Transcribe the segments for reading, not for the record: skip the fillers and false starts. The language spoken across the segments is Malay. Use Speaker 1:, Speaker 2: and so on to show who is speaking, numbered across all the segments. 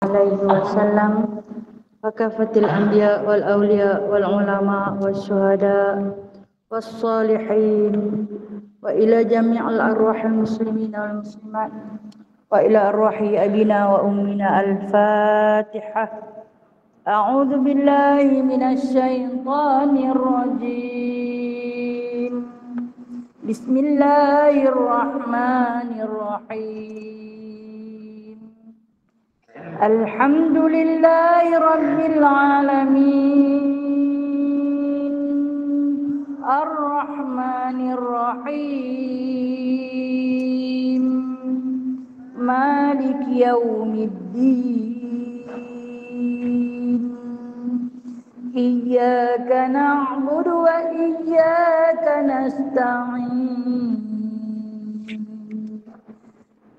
Speaker 1: عليه وسلم وكافة الأنبياء والأولياء والعلماء والشهداء والصالحين وإلى جميع الأرواح المسلمين والمسلمات وإلى أرواح أبينا وأمنا. الفاتحة. أعوذ بالله من الشيطان الرجيم. بسم الله الرحمن الرحيم. الحمد لله رب العالمين الرحمن الرحيم مالك يوم الدين. إياك نعبد وإياك نستعين.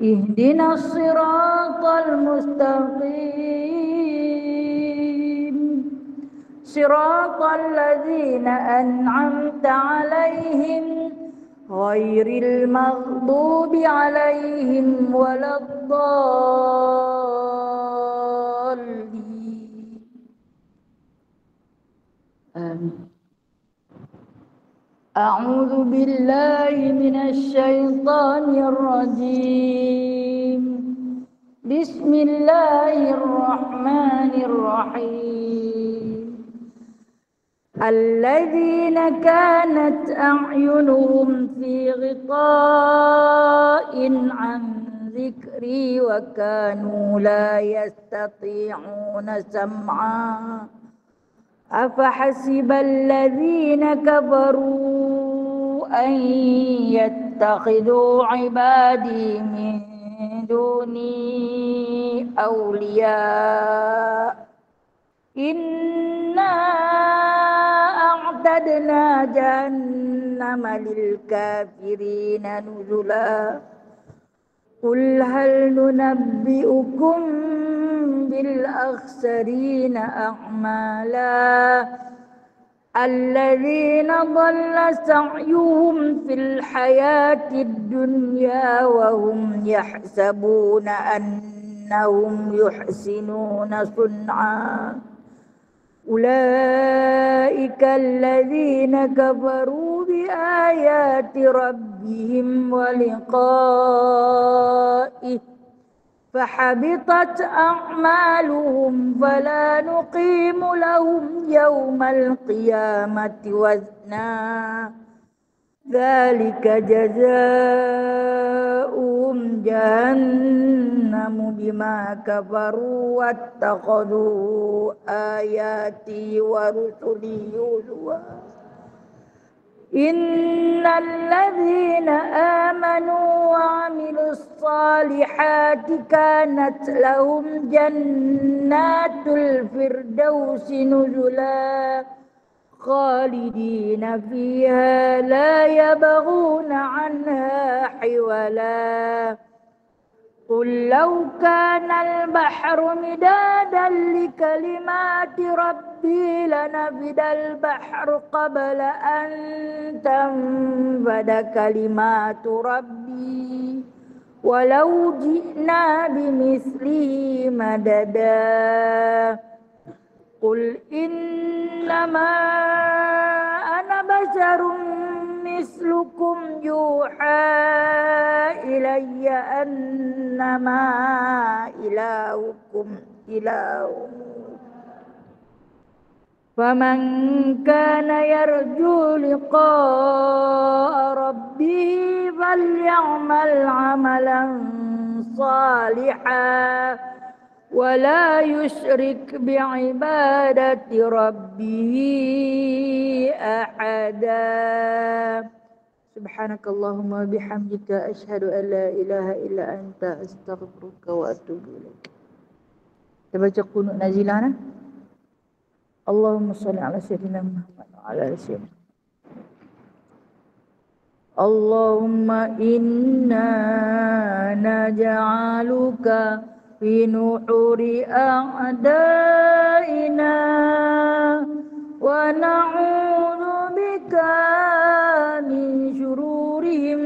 Speaker 1: اهدنا الصراط المستقيم صراط الذين أنعمت عليهم غير المغضوب عليهم ولا الضالين. آمين. أعوذ بالله من الشيطان الرجيم. بسم الله الرحمن الرحيم. الذين كانت أعينهم في غطاء عن ذكري وكانوا لا يستطيعون سمعا أفحسب الذين كفروا أن يتخذوا عبادي من دوني أولياء إنا أعتدنا جهنم للكافرين نزلا. قل هل ننبئكم بالأخسرين أعمالا الذين ضل سعيهم في الحياة الدنيا وهم يحسبون أنهم يحسنون صنعا أولئك الذين كفروا بآيات ربهم ولقائه فحبطت أعمالهم فلا نقيم لهم يوم القيامة وزنا ذلك جزاؤهم جهنم بما كفروا واتخذوا آياتي ورسلي هزوا. إن الذين آمنوا وعملوا الصالحات كانت لهم جنات الفردوس نزلا خالدين فيها لا يبغون عنها حولا. قل لو كان البحر مدادا لكلمات ربي لنفد البحر قبل أن تنفد كلمات ربي ولو جئنا بمثله مددا. قل إنما أنا بشر مثلكم يوحى إلي أنما إلهكم إله فمن كان يرجو لقاء ربه فليعمل عملا صالحا ولا يشرك بعبادة ربه أحدا. سبحانك اللهم وبحمدك أشهد أن لا إله إلا أنت أستغفرك وأتوب إليك. Kita baca qunut nazilana. Allahumma shalli ala sayyidina Muhammad wa ala ali sayyidina. Allahumma inna naj'aluka fi nuhuri a'daina wa na'udzu bika min syururihim.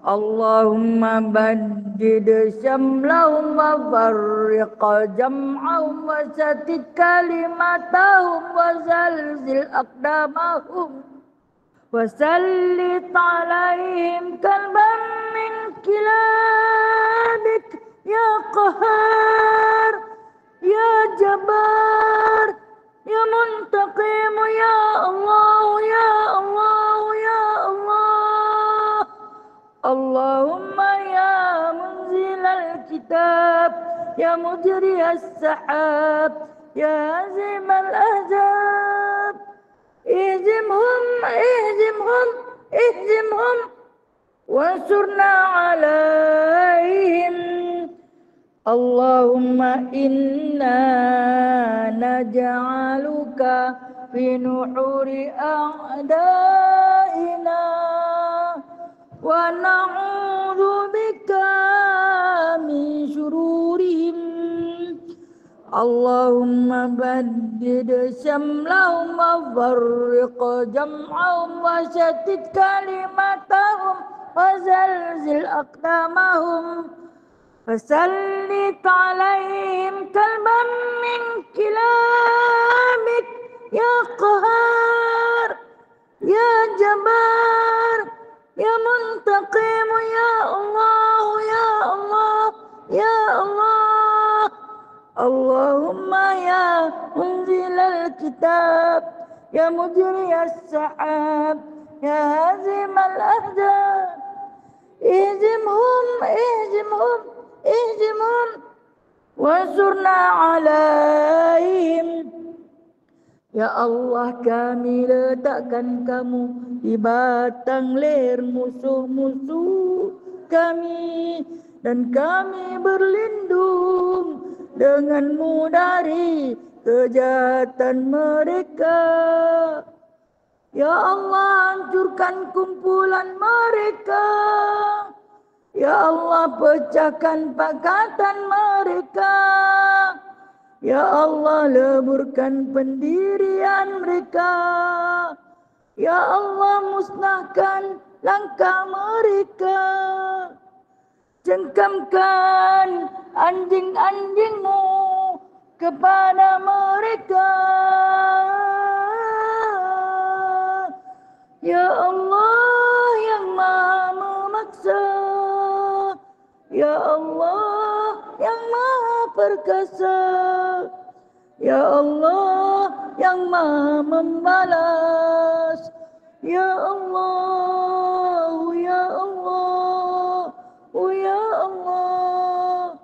Speaker 1: Allahumma بدد شملهم وفرق جمعهم وشتت كلمتهم وزلزل أقدامهم وسلط عليهم كلبا من كلابك يا قهار يا جبار يا منتقم يا الله يا الله يا الله اللهم يا منزل الكتاب يا مجري السحاب يا هازم الأحزاب اهزمهم اهزمهم اهزمهم وانصرنا عليهم اللهم إنا نجعلك في نحور أعدائنا ونعوذ بك من شرورهم اللهم بدد شملهم وفرق جمعهم وشتت كلمتهم وزلزل أقدامهم فسلط عليهم كلبا من كلابك يا قهار يا جبار يا منتقم يا الله يا الله يا الله اللهم يا منزل الكتاب يا مجري السحاب يا هازم الأحزاب اهزمهم اهزمهم اهزمهم وانصرنا عليهم. Ya Allah, kami letakkan kamu di batang leher musuh-musuh kami dan kami berlindung denganmu dari kejahatan mereka. Ya Allah, hancurkan kumpulan mereka. Ya Allah, pecahkan pakatan mereka. Ya Allah, leburkan pendirian mereka. Ya Allah, musnahkan langkah mereka. Cengkamkan anjing-anjingmu kepada mereka. Ya Allah yang Maha memaksa, Ya Allah yang Maha perkasa, Ya Allah yang Maha membalas, Ya Allah, Ya Allah, Ya Allah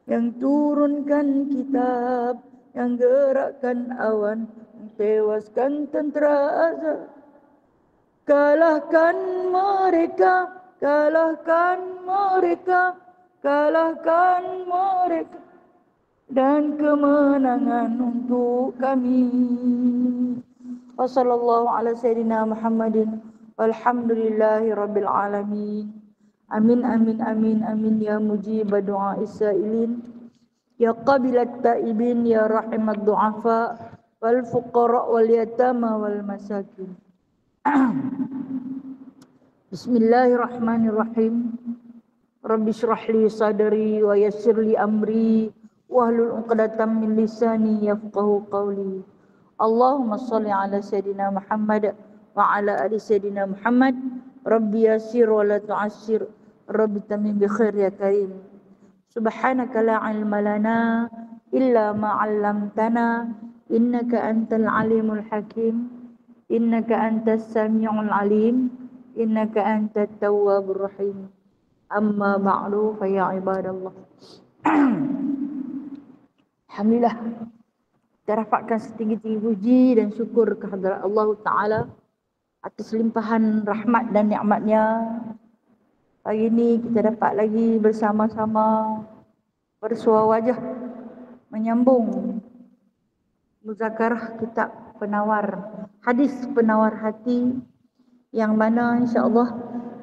Speaker 1: yang turunkan kitab, yang gerakkan awan, yang tewaskan tentera azab. Kalahkan mereka, kalahkan mereka, kalahkan mereka, dan kemenangan untuk kami. Wassallallahu ala sayyidina Muhammadin walhamdulillahi rabbil alamin. Amin amin amin amin ya mujib doa isailin, ya qabilat taibin, ya rahimat du'afa wal fuqara wal yatama wal masakin. Bismillahirrahmanirrahim. Rabbi shrah li sadri wa yassir li amri wahlul 'uqdatam min lisani yafqahu qawli. Allahumma shalli ala sayidina Muhammad wa ala ali sayidina Muhammad. Rabbi yassir wa la tu'assir, Rabbi tamim bi khair ya karim. Subhanaka la ilma lana illa ma 'allamtana innaka antal alimul hakim. Innaka antas sami'ul alim, innaka antat tawwabur rahim. Amma ba'du fa ya ibadallah. Alhamdulillah, kita rapatkan setinggi-tinggi puji dan syukur kehadrat Allah Ta'ala atas limpahan rahmat dan nikmatnya. Hari ini kita dapat lagi bersama-sama bersua wajah menyambung muzakarah kitab penawar, hadis penawar hati, yang mana insya-Allah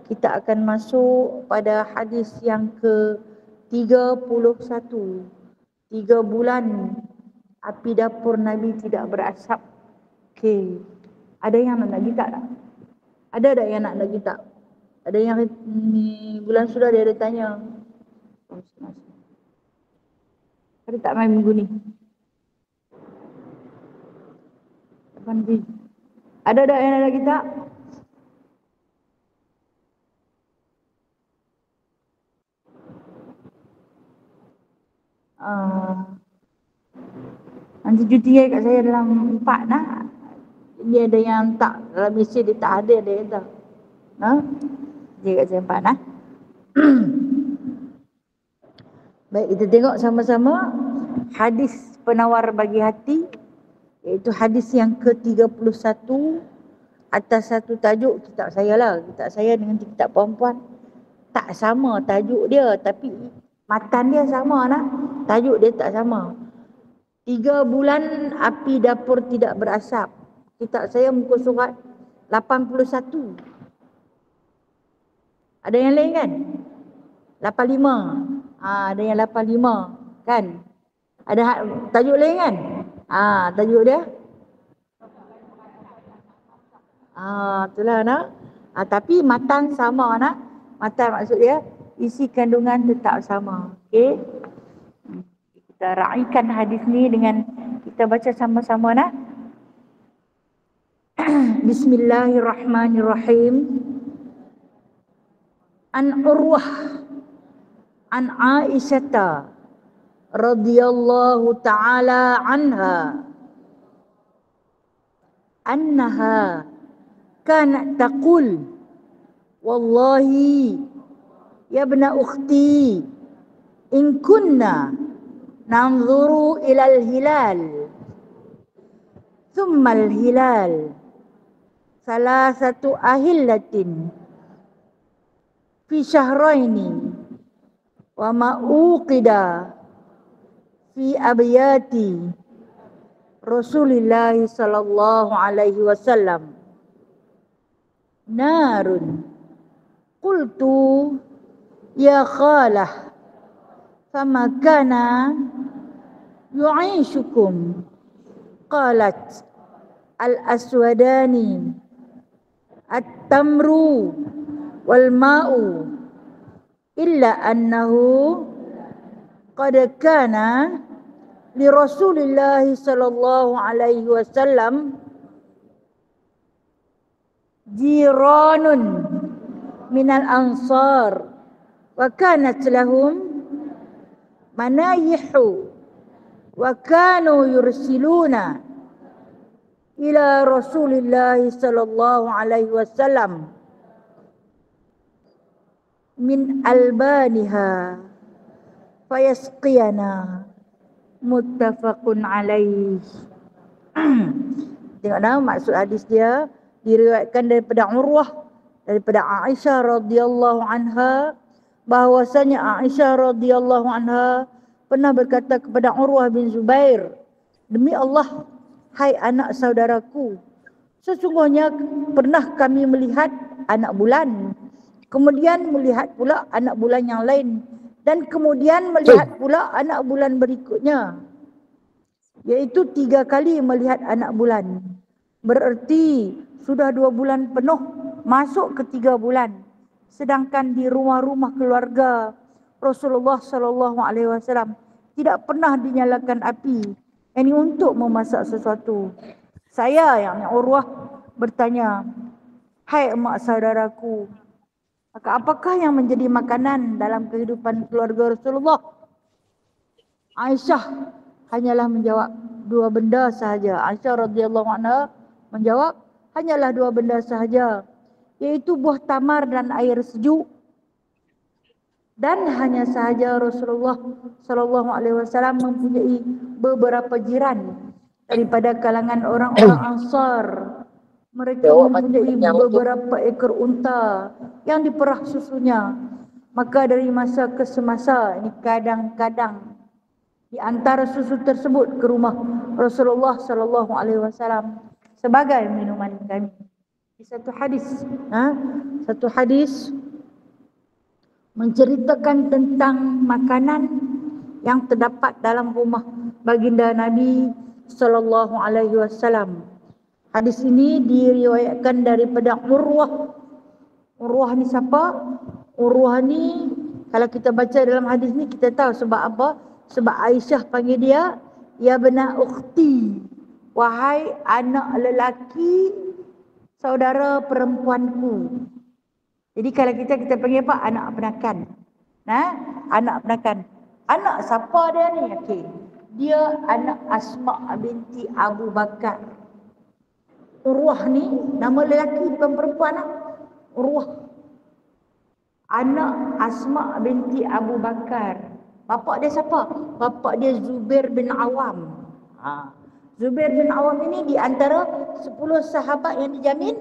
Speaker 1: kita akan masuk pada hadis yang ke-31. 3 bulan api dapur Nabi tidak berasap. Okey. Ada yang nak lagi tak? Ada yang nak lagi tak? Ada yang ni bulan sudah dia ada tanya. Ada tak main minggu ni? Ada yang ada kita? Nanti cuti kat saya dalam 4 nak. Dia ada yang tak dalam Malaysia, dia tak ada yang tak. Dia kat saya 4 nak. Baik, kita tengok sama-sama hadis penawar bagi hati, iaitu hadis yang ke-31 atas satu tajuk kitab saya lah. Kitab saya dengan kitab perempuan tak sama tajuk dia, tapi matan dia sama nak. Tajuk dia tak sama. 3 bulan api dapur tidak berasap. Kitab saya muka surat 81. Ada yang lain kan? 85. Ada yang 85 kan? Ada tajuk lain kan? Tajuk dia? Itulah nak. Tapi matan sama nak. Matan maksud dia isi kandungan tetap sama. Okey. Kita raikan hadis ni dengan kita baca sama-sama nak. Bismillahirrahmanirrahim. An Urwah an Aisyah radhiyallahu ta'ala anha annaha kanat taqul wallahi ya ibna ukhti in kunna nanzuru ila al-hilal thumma al-hilal salasatu ahillatin fi syahraini wa ma'uqida fi abiyati Rasulullah sallallahu alaihi wasallam narun qultu ya khalah fama kana yu'ishukum qalat al-aswadani at-tamru wal ma'u illa annahu qad kana li Rasulillah sallallahu alaihi wasallam jiranun minal ansar wa kanat lahum manayihu wa kanu yursiluna ila Rasulillah sallallahu alaihi wasallam min albaniha fayasqiyana muttafaqun alaih. Tengok dah maksud hadis dia diriwayatkan daripada Urwah daripada Aisyah radhiyallahu anha, bahwasanya Aisyah radhiyallahu anha pernah berkata kepada Urwah bin Zubair, demi Allah, hai anak saudaraku, sesungguhnya pernah kami melihat anak bulan, kemudian melihat pula anak bulan yang lain, dan kemudian melihat pula anak bulan berikutnya, iaitu 3 kali melihat anak bulan. Bererti sudah 2 bulan penuh masuk ke 3 bulan. Sedangkan di rumah-rumah keluarga Rasulullah sallallahu alaihi wasallam tidak pernah dinyalakan api ini untuk memasak sesuatu. Saya yang Urwah bertanya, hai emak saudaraku, maka apakah yang menjadi makanan dalam kehidupan keluarga Rasulullah? Aisyah hanyalah menjawab 2 benda sahaja. Aisyah radhiyallahu anha menjawab hanyalah 2 benda sahaja, iaitu buah tamar dan air sejuk. Dan hanya sahaja Rasulullah sallallahu alaihi wasallam mempunyai beberapa jiran daripada kalangan orang-orang Ansar. Mereka mempunyai beberapa ekor unta yang diperah susunya. Maka dari masa ke semasa ini kadang-kadang di antara susu tersebut ke rumah Rasulullah sallallahu alaihi wasallam sebagai minuman kami. Di satu hadis menceritakan tentang makanan yang terdapat dalam rumah baginda Nabi sallallahu alaihi wasallam. Hadis ini diriwayatkan daripada Urwah. Urwah ni siapa? Urwah ni Kalau kita baca dalam hadis ni kita tahu sebab apa? Sebab Aisyah panggil dia ya bena ukhti, wahai anak lelaki saudara perempuanku. Jadi kalau kita panggil apa? Anak penakan. Nah, anak penakan. Anak siapa dia ni? Okey. Dia anak Asma binti Abu Bakar. Urwah ni nama lelaki bukan perempuan lah. Urwah. Anak Asma binti Abu Bakar. Bapak dia siapa? Bapak dia Zubair bin Awam. Zubair bin Awam ini di antara 10 sahabat yang dijamin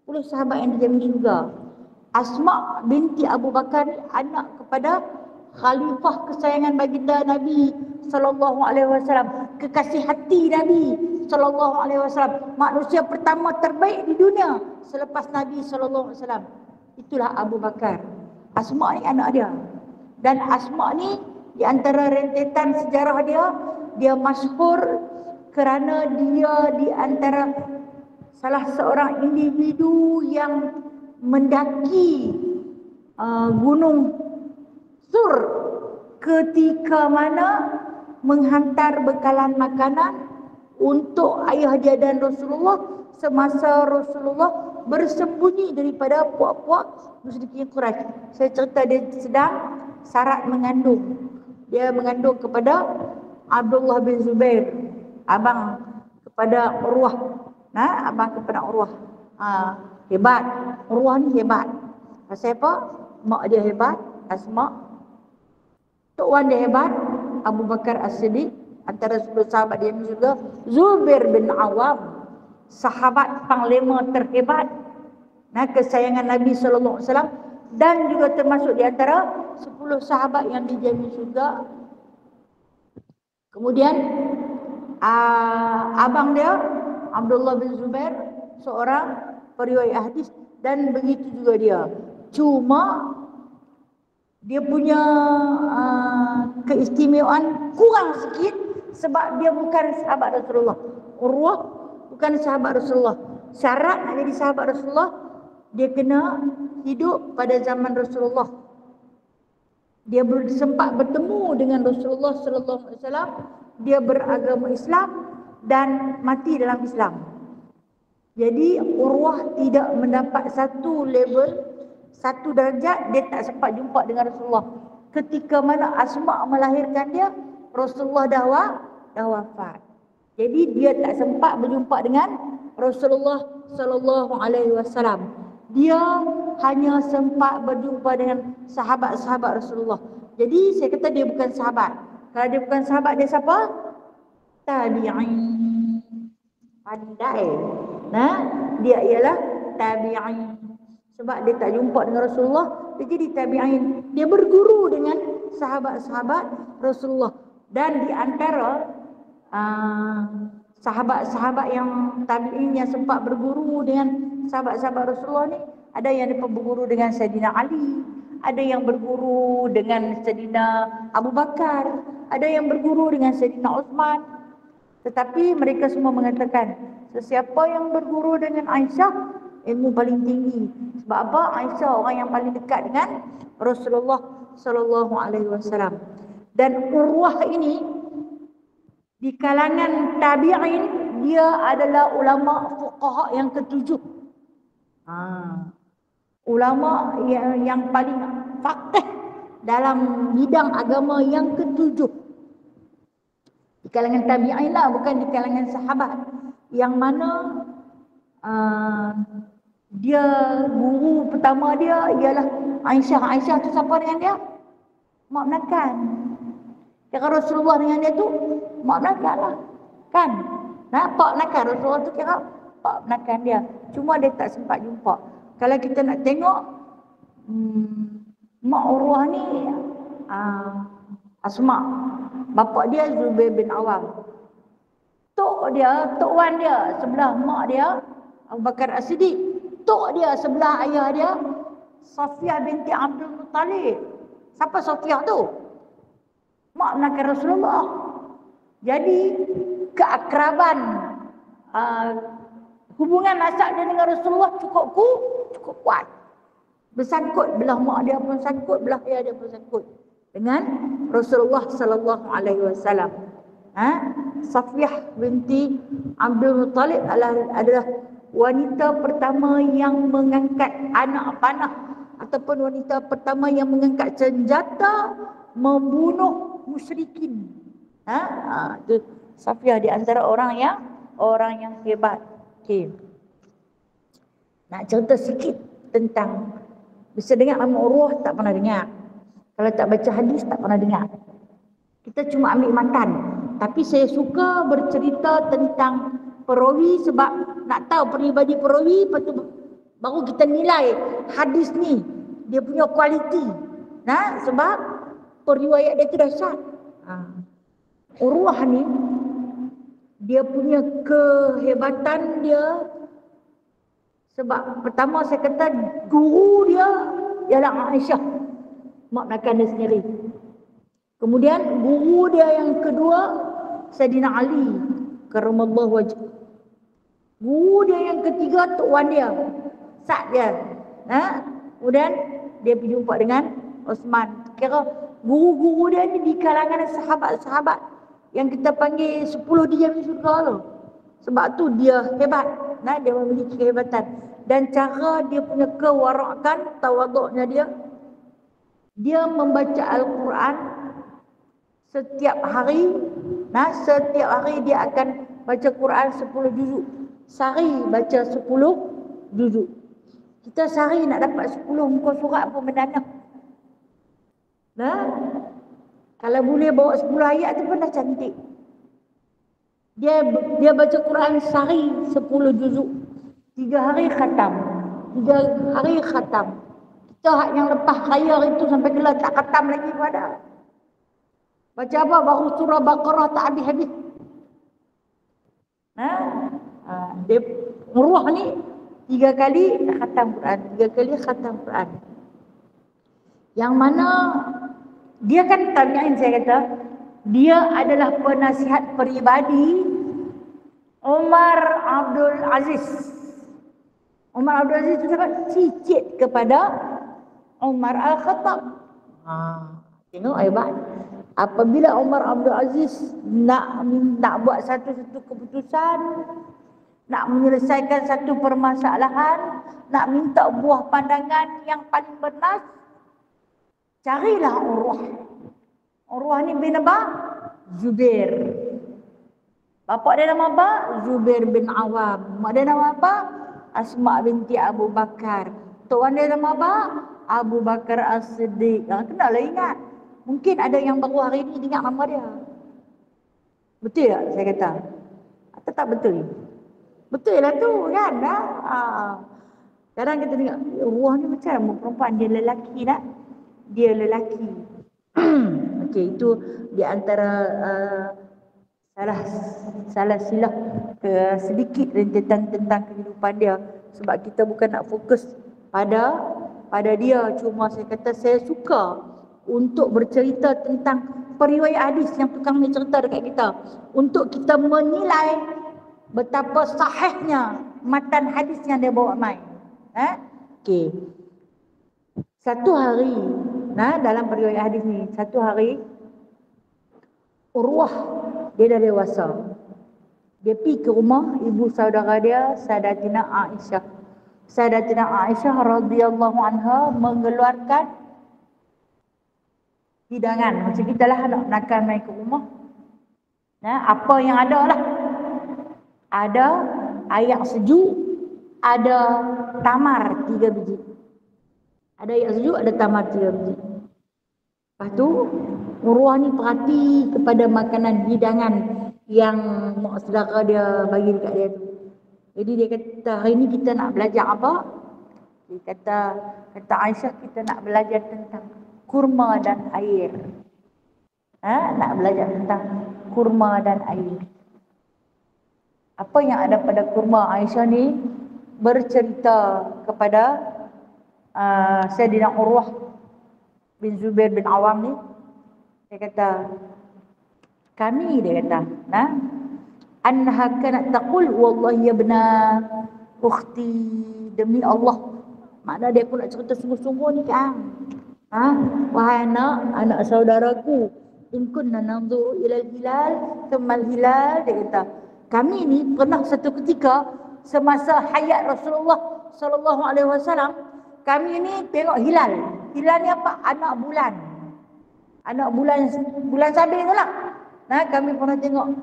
Speaker 1: 10 sahabat yang dijamin juga. Asma binti Abu Bakar anak kepada khalifah kesayangan baginda Nabi sallallahu alaihi wasallam, kekasih hati Nabi sallallahu alaihi wasallam, manusia pertama terbaik di dunia selepas Nabi sallallahu alaihi wasallam. Itulah Abu Bakar. Asma ni anak dia. Dan Asma ni di antara rentetan sejarah dia masyhur kerana dia di antara salah seorang individu yang mendaki gunung Sur ketika mana menghantar bekalan makanan untuk ayah dia dan Rasulullah semasa Rasulullah bersembunyi daripada puak-puak musyrikin Quraisy. Saya cerita dia sedang syarat mengandung. Dia mengandung kepada Abdullah bin Zubair, abang kepada Urwah. Nah, abang kepada Urwah. Hebat. Urwah ni hebat. Pasal apa? Mak dia hebat, Asma. Tok Wan dia hebat, Abu Bakar As-Siddiq. Antara 10 sahabat dia ni juga Zubair bin Awam, sahabat panglima terhebat, kesayangan Nabi sallallahu alaihi wasallam, dan juga termasuk di antara 10 sahabat yang dijamin surga. Kemudian abang dia Abdullah bin Zubair seorang periwayat hadis, dan begitu juga dia. Cuma dia punya keistimewaan kurang sikit sebab dia bukan sahabat Rasulullah. Urwah bukan sahabat Rasulullah. Syarat nak jadi sahabat Rasulullah, dia kena hidup pada zaman Rasulullah. Dia sempat bertemu dengan Rasulullah sallallahu alaihi wasallam. Dia beragama Islam dan mati dalam Islam. Jadi Urwah tidak mendapat satu level, satu darjat, dia tak sempat jumpa dengan Rasulullah. Ketika mana Asma melahirkan dia, Rasulullah dah wafat. Jadi dia tak sempat berjumpa dengan Rasulullah sallallahu alaihi wasallam. Dia hanya sempat berjumpa dengan sahabat-sahabat Rasulullah. Jadi saya kata dia bukan sahabat. Kalau dia bukan sahabat, dia siapa? Tabi'in. Pandai. Nah, dia ialah tabi'in. Sebab dia tak jumpa dengan Rasulullah, dia jadi tabi'in. Dia berguru dengan sahabat-sahabat Rasulullah. Dan di antara sahabat-sahabat yang tabi'in yang sempat berguru dengan sahabat-sahabat Rasulullah ni, ada yang berguru dengan Sayyidina Ali, ada yang berguru dengan Sayyidina Abu Bakar, ada yang berguru dengan Sayyidina Uthman. Tetapi mereka semua mengatakan, sesiapa yang berguru dengan Aisyah, ilmu paling tinggi. Sebab apa? Aisyah orang yang paling dekat dengan Rasulullah sallallahu alaihi wasallam. Dan Urwah ini di kalangan tabi'in, dia adalah ulama fuqaha yang ketujuh. Ulama yang paling faqih dalam bidang agama yang ketujuh. Di kalangan tabi'in lah, bukan di kalangan sahabat. Yang mana dia guru pertama dia ialah Aisyah. Aisyah tu siapa dengan dia? Mak menakan. Kira Rasulullah dengan dia tu mak menakan lah. Kan? Pak menakan. Rasulullah tu kira pak menakan dia. Cuma dia tak sempat jumpa. Kalau kita nak tengok mak Urwah ni Asma. Bapak dia Zubair bin Awam. Tok Wan dia sebelah mak dia Abu Bakar As-Siddiq. Tok dia sebelah ayah dia Safiyah binti Abdul Muttalib. Siapa Safiyah tu? Mak menakan Rasulullah. Jadi keakraban hubungan nasab dia dengan Rasulullah cukup kuat. Bersangkut, belah mak dia pun sangkut, belah ayah dia pun sangkut dengan Rasulullah sallallahu alaihi wasallam. Safiyah binti Abdul Muttalib adalah wanita pertama yang mengangkat anak panah ataupun wanita pertama yang mengangkat senjata membunuh musyrikin. Itu Safiyah di antara orang yang hebat. Okey. Nak cerita sikit tentang, bisa dengar nama Urwah tak pernah dengar. Kalau tak baca hadis tak pernah dengar. Kita cuma ambil matan. Tapi saya suka bercerita tentang perawi sebab nak tahu peribadi perawi, lepas tu baru kita nilai hadis ni dia punya kualiti. Sebab periwayat dia tu dahsyat. Urwah ni dia punya kehebatan dia sebab pertama saya kata guru dia ialah Aisyah, mak belakang dia sendiri. Kemudian guru dia yang kedua Sayyidina Ali karamallahu wajh. Guru dia yang ketiga tok wan dia, Sa'd dia. Kemudian dia pergi jumpa dengan Osman. Kira guru-guru dia ni di kalangan sahabat-sahabat yang kita panggil 10 diam di surga tu. Sebab tu dia hebat. Dia memiliki kehebatan. Dan cara dia punya kewarakan, tawaduknya dia membaca Al-Quran setiap hari. Setiap hari dia akan baca Quran 10 juzuk. Sehari baca 10 juzuk. Kita sehari nak dapat 10 muka surat pun mendadak. Kalau boleh bawa 10 ayat tu pun dah cantik. Dia baca Quran sehari 10 juzuk. 3 hari khatam. 3 hari khatam. Kita yang lepas raya itu sampai gelar tak khatam lagi pun ada. Baca apa? Baru surah Baqarah tak habis-habis. Dia Urwah ni 3 kali khatam Quran. 3 kali khatam Quran. Yang mana dia kan tabi'in, saya kata dia adalah penasihat peribadi Umar Abdul Aziz. Umar Abdul Aziz itu sangat cicit kepada Umar Al-Khattab. Tengok hebat. Apabila Umar Abdul Aziz nak buat satu keputusan, nak menyelesaikan satu permasalahan, nak minta buah pandangan yang paling bernas, carilah Urwah. Urwah ni bin apa? Zubair. Bapa dia nama apa? Zubair bin Awam. Mak dia nama apa? Asma binti Abu Bakar. Tuan dia nama apa? Abu Bakar As-Siddiq. Kenalah ingat. Mungkin ada yang baru hari ni dengar nama dia. Betul tak saya kata? Atau tak betul? Betul lah tu kan? Kadang kita dengar, Urwah ni macam perempuan, dia lelaki tak? Dia lelaki. Okey, itu di antara salah silap sedikit rentetan tentang kehidupan dia. Sebab kita bukan nak fokus pada dia. Cuma saya kata saya suka untuk bercerita tentang periwayat hadis yang tukang ni cerita dekat kita, untuk kita menilai betapa sahihnya matan hadis yang dia bawa main. Okey. Satu hari, dalam periwayat hadis ni, satu hari Urwah dia dah dewasa. Dia pergi ke rumah ibu saudara dia, Sayyidatina Aisyah. Sayyidatina Aisyah radhiyallahu anha mengeluarkan hidangan. Macam kita lah nak main ke rumah. Apa yang ada lah. Ada ayak sejuk, ada tamar 3 biji. Ada ayak sejuk, ada tamar 3 biji. Lepas tu Urwah ni perhati kepada makanan hidangan yang mak saudara dia bagi dekat dia tu. Jadi dia kata, hari ni kita nak belajar apa? Dia kata Aisyah, kita nak belajar tentang kurma dan air. Nak belajar tentang kurma dan air. Apa yang ada pada kurma? Aisyah ni bercerita kepada Sayyidina Urwah bin Zubair bin Awam ni. Dia kata, dia kata, anha kanat taqul wallahi ya ibna ukhti, demi Allah. Makna dia pun nak cerita sungguh-sungguh ni kan. Wahai anak saudaraku, in kunna nanzuru ila al-hilal thumma al-hilal, dia kata, kami ni pernah satu ketika semasa hayat Rasulullah sallallahu alaihi wasallam, kami ni tengok hilal. Hilal ni apa? Anak bulan. Anak bulan sabit tu lah. Nah, kami pernah tengok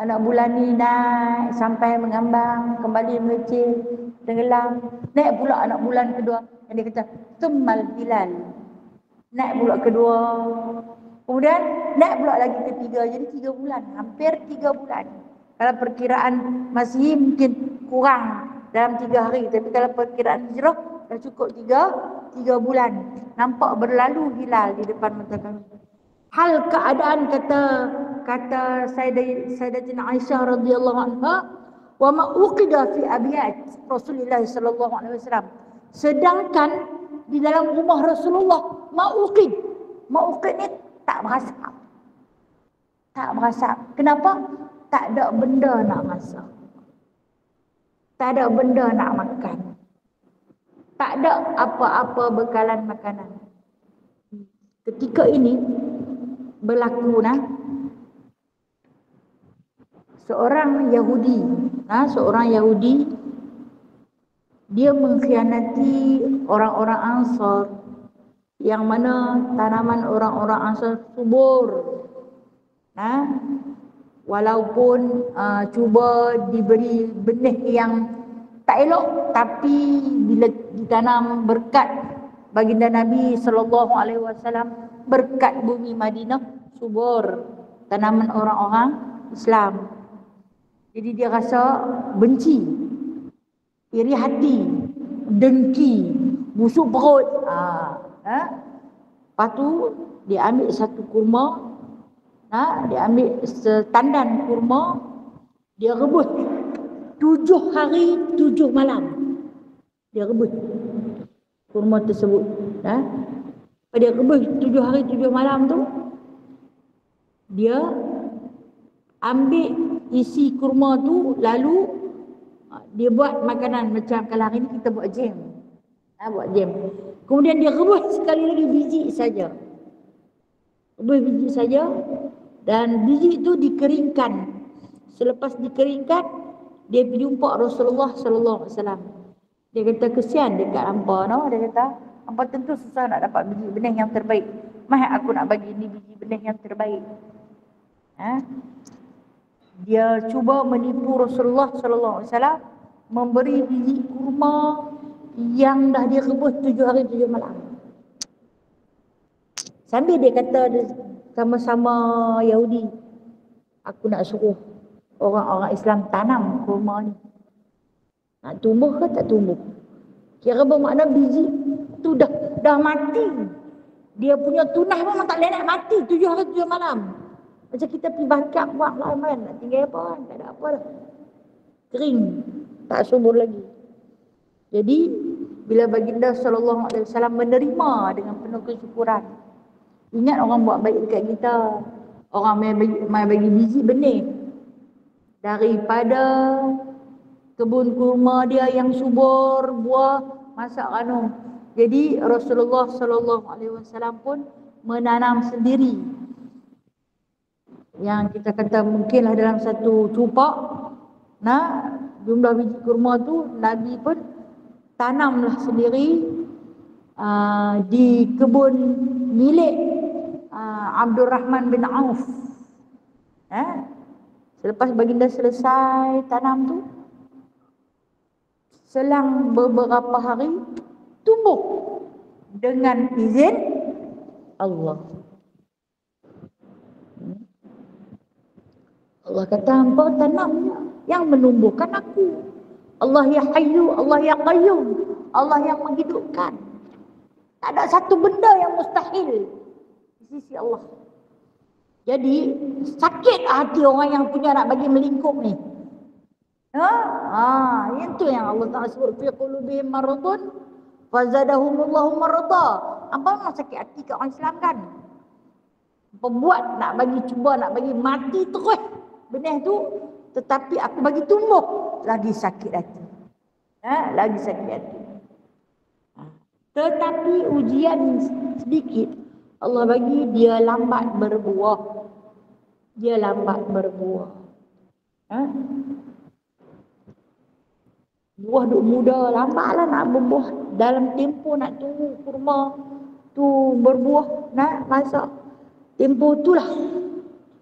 Speaker 1: anak bulan ni naik sampai mengambang, kembali mengecil, tenggelam. Naik pula anak bulan kedua. Yang dia kata, thummal hilal. Naik pula kedua. Kemudian naik pula lagi ketiga. Jadi 3 bulan. Hampir 3 bulan. Kalau perkiraan Masihi mungkin kurang dalam 3 hari. Tapi kalau perkiraan Hijrah dah cukup 3 bulan. Nampak berlalu hilal di depan mata kami. Hal keadaan kata Sayyidatina Aisyah radhiyallahu anha, wa ma uqida fi abiyat Rasulullah sallallahu alaihi wasallam. Sedangkan di dalam rumah Rasulullah mauqid ni tak berasap. Tak berasap. Kenapa? Tak ada benda nak masak. Tak ada benda nak makan. Tak ada apa-apa bekalan makanan. Ketika ini berlaku seorang Yahudi dia mengkhianati orang-orang Ansar, yang mana tanaman orang-orang Ansar subur. Walaupun cuba diberi benih yang tak elok, tapi bila ditanam berkat baginda Nabi sallallahu alaihi wasallam, berkat bumi Madinah subur tanaman orang-orang Islam. Jadi dia rasa benci, iri hati, dengki, busuk perut. Lepas tu dia ambil satu kurma, dia ambil setandan kurma, dia rebus 7 hari 7 malam. Dia rebus kurma tersebut. Dia rebus 7 hari 7 malam tu, dia ambil isi kurma tu, lalu dia buat makanan. Macam kalau hari ni kita buat jam. Kemudian dia rebus sekali lagi biji saja. Rebus biji saja, dan biji itu dikeringkan. Selepas dikeringkan, dia pergi jumpa Rasulullah sallallahu alaihi wasallam. Dia kata, kesian dekat hampa, dia kata, hampa tentu susah nak dapat biji benih yang terbaik. Mahal aku nak bagi ni biji benih yang terbaik. Dia cuba menipu Rasulullah sallallahu alaihi wasallam, memberi biji kurma yang dah dia rebus 7 hari 7 malam. Sambil dia kata sama-sama Yahudi, aku nak suruh orang-orang Islam tanam kurma ni. Nak tumbuh ke tak tumbuh? Kira bermakna biji tu dah mati. Dia punya tunas memang tak boleh nak mati 7 hari 7 malam. Macam kita pergi bakar buat laman, nak tinggal apa kan? Tak ada apa dah. Kering, tak subur lagi. Jadi bila baginda sallallahu alaihi wasallam menerima dengan penuh kesyukuran. Ingat orang buat baik dekat kita. Orang mai bagi biji benih daripada kebun kurma dia yang subur, buah masak anu. Jadi Rasulullah sallallahu alaihi wasallam pun menanam sendiri. Yang kita kata mungkinlah dalam satu cupak, jumlah biji kurma tu Nabi pun tanamlah sendiri di kebun milik Abdul Rahman bin Auf. Selepas baginda selesai tanam tu, selang beberapa hari tumbuh dengan izin Allah. Allah kata, hampa tanamnya, yang menumbuhkan aku. Allah yang Hayyu, Allah yang Qayyum, Allah yang menghidupkan. Tak ada satu benda yang mustahil di sisi Allah. Jadi sakit hati orang yang punya nak bagi melingkup ni. Itu yang Allah Ta'ala sebut, fi qulubihim maradun fazadahumullahu marada. Apa memang sakit hati kat orang Islam kan? Pembuat nak bagi, cuba nak bagi mati terus benih tu, tetapi aku bagi tumbuh, lagi sakit hati. Lagi sakit hati. Tetapi ujian sedikit Allah bagi, dia lambat berbuah. Dia lambat berbuah. Buah duk muda, lambatlah nak berbuah. Dalam tempoh nak tunggu kurma tu berbuah, nak masak. Tempoh itulah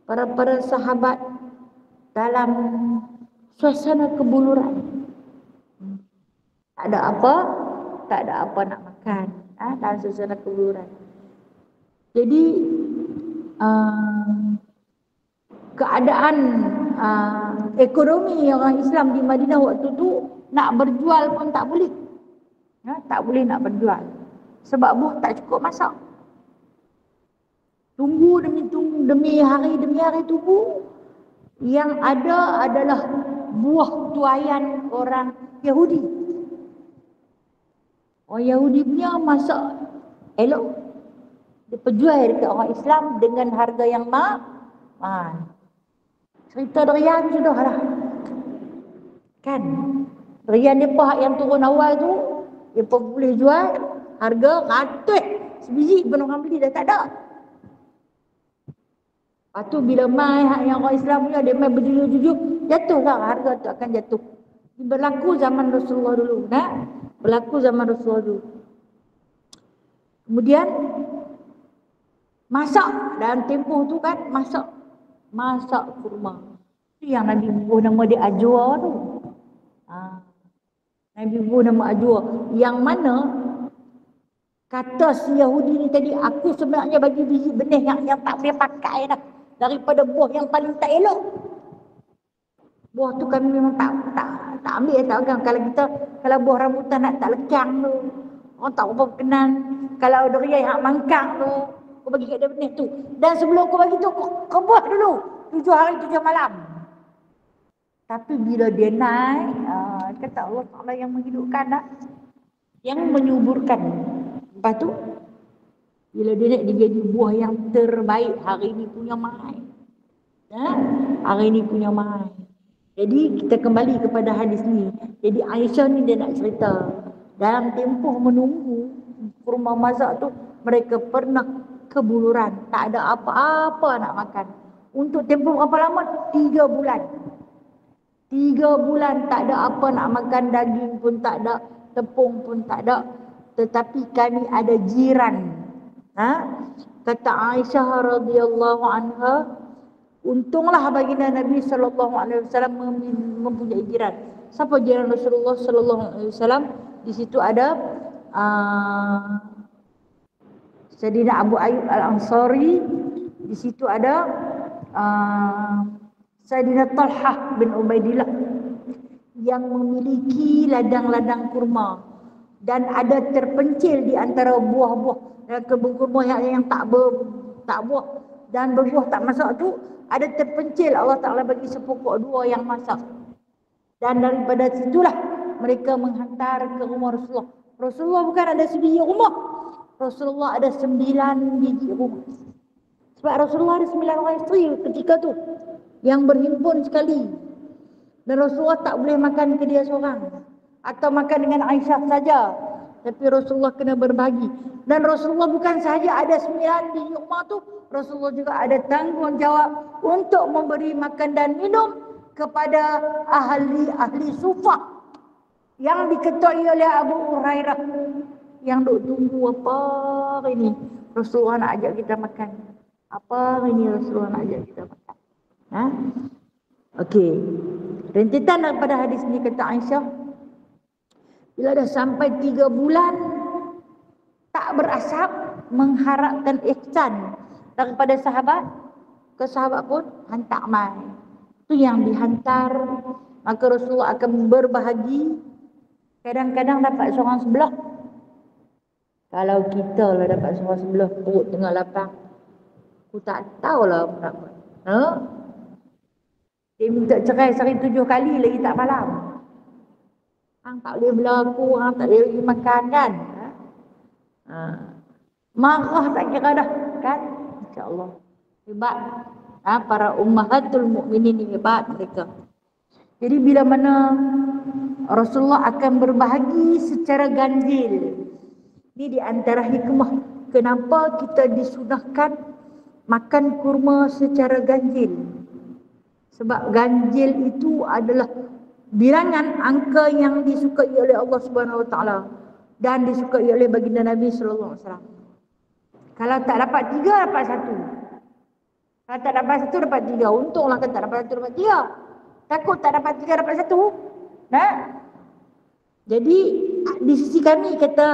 Speaker 1: para sahabat dalam suasana kebuluran. Tak ada apa nak makan, dalam suasana kebuluran. Jadi keadaan ekonomi orang Islam di Madinah waktu tu nak berjual pun tak boleh. Tak boleh nak berjual. Sebab buah tak cukup masak. Tunggu demi hari tunggu. Yang ada adalah buah tuaian orang Yahudi. Orang Yahudi punya masak elok. Dia perjual dekat orang Islam dengan harga yang mahal. Cerita durian sudah lah. Kan? Durian depa yang turun awal tu, depa boleh jual harga ratus. Sebiji pun orang beli dah tak ada. Lepas tu bila mai yang orang Islam punya, dia mai berjujur-jujur, jatuhlah harga tu akan jatuh. Ini berlaku zaman Rasulullah dulu. Berlaku zaman Rasulullah dulu. Kemudian masak dalam tempoh tu kan, masak kurma. Itu yang Nabi bubuh nama dia Ajwa tu. Nabi bubuh nama Ajwa. Yang mana kata si Yahudi ni tadi, aku sebenarnya bagi biji benih yang tak boleh pakai dah, daripada buah yang paling tak elok. Buah tu kami memang tak ambil, tak pegang. Kalau buah rambutan nak tak lekang tu, orang tak berapa kenal. Kalau durian yang mangkang tu, kau bagi kat dia benih tu. Dan sebelum kau bagi tu, kau buah dulu 7 hari 7 malam. Tapi bila dia naik, kata Allah Ta'ala yang menghidupkan, yang menyuburkan. Lepas tu, bila dia naik, dia jadi buah yang terbaik. Hari ni punya mai. Hari ni punya mai. Jadi kita kembali kepada hadis ni. Jadi Aisyah ni dia nak cerita, dalam tempoh menunggu kurma masak tu, mereka pernah kebuluran. Tak ada apa-apa nak makan. Untuk tempoh berapa lama? 3 bulan. 3 bulan tak ada apa nak makan, daging pun tak ada, tepung pun tak ada. Tetapi kami ada jiran. Kata Aisyah radhiyallahu anha, untunglah baginda Nabi sallallahu alaihi wasallam mempunyai jiran. Siapa jiran Rasulullah sallallahu alaihi wasallam? Di situ ada Sayyidina Abu Ayyub Al-Ansari. Di situ ada Sayyidina Talhah bin Ubaidillah yang memiliki ladang-ladang kurma, dan ada terpencil di antara buah-buah kebun kurma yang tak buah dan berbuah tak masak tu, ada terpencil Allah Ta'ala bagi sepokok 2 yang masak. Dan daripada situlah mereka menghantar ke rumah Rasulullah. Rasulullah bukan ada sebiji rumah, Rasulullah ada 9 biji rumah. Sebab Rasulullah ada 9 orang isteri ketika tu yang berhimpun sekali. Dan Rasulullah tak boleh makan ke dia seorang atau makan dengan Aisyah saja, tapi Rasulullah kena berbagi. Dan Rasulullah bukan sahaja ada 9 biji rumah tu, Rasulullah juga ada tanggungjawab untuk memberi makan dan minum kepada ahli sufah yang diketuai oleh Abu Hurairah, yang duk tunggu apa hari ni Rasulullah nak ajak kita makan. Apa hari ni Rasulullah nak ajak kita makan. Okey. Rentetan daripada hadis ni kata Aisyah, bila dah sampai 3 bulan tak berasap, mengharapkan ihsan daripada sahabat, ke sahabat pun hantar mai. Itu yang dihantar, maka Rasulullah akan berbahagi. Kadang-kadang dapat seorang sebelah. Kalau kita lah dapat seorang sebelah, perut tengah lapang, aku tak tahulah kenapa. Dia minta cerai sehari 7 kali lagi tak malam. Hang tak boleh berlaku, hang tak boleh bagi makan kan. Marah tak kira dah kan. InsyaAllah hebat. Para ummahatul mukminin ni hebat mereka. Jadi bila mana Rasulullah akan berbahagi secara ganjil, Ini di antara hikmah kenapa kita disunahkan makan kurma secara ganjil. Sebab ganjil itu adalah bilangan angka yang disukai oleh Allah Subhanahu Wa Taala dan disukai oleh baginda Nabi sallallahu alaihi wasallam. Kalau tak dapat 3 dapat 1. Kalau tak dapat 1 dapat 3. Untunglah kalau tak dapat 1 dapat 3. Takut tak dapat 3 dapat 1. Nah. Jadi di sisi kami kata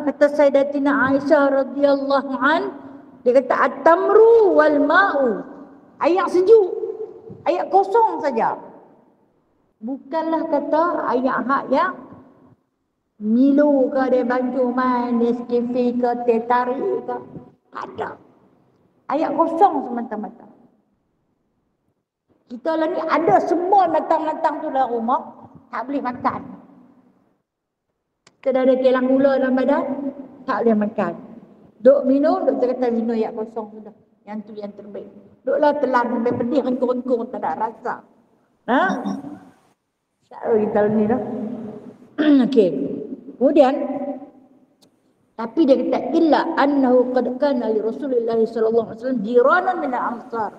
Speaker 1: Sayyidatina Aisyah radhiyallahu an, dia kata at-tamru wal ma'u. Air sejuk, air kosong saja. Bukanlah kata air hak yang Milo ke dia bantu main, Nescafe ke teh tarik ke. Ada. Air kosong semata-mata. Kita lah ni ada semua natang-natang tu dalam rumah, tak boleh makan. Kita dah ada kelang gula dalam badan, tak boleh makan. Duk minum, doktor kata minum air kosong sudah. Yang tu yang terbaik. Duklah telan sampai pedih, rengkung-rengkung, tak ada rasa. Ha? Syarul kita ni dah. Okey. Kemudian tapi dia kata illa annahu qad kana li Rasulillah sallallahu alaihi wasallam jiranan min al-ansar.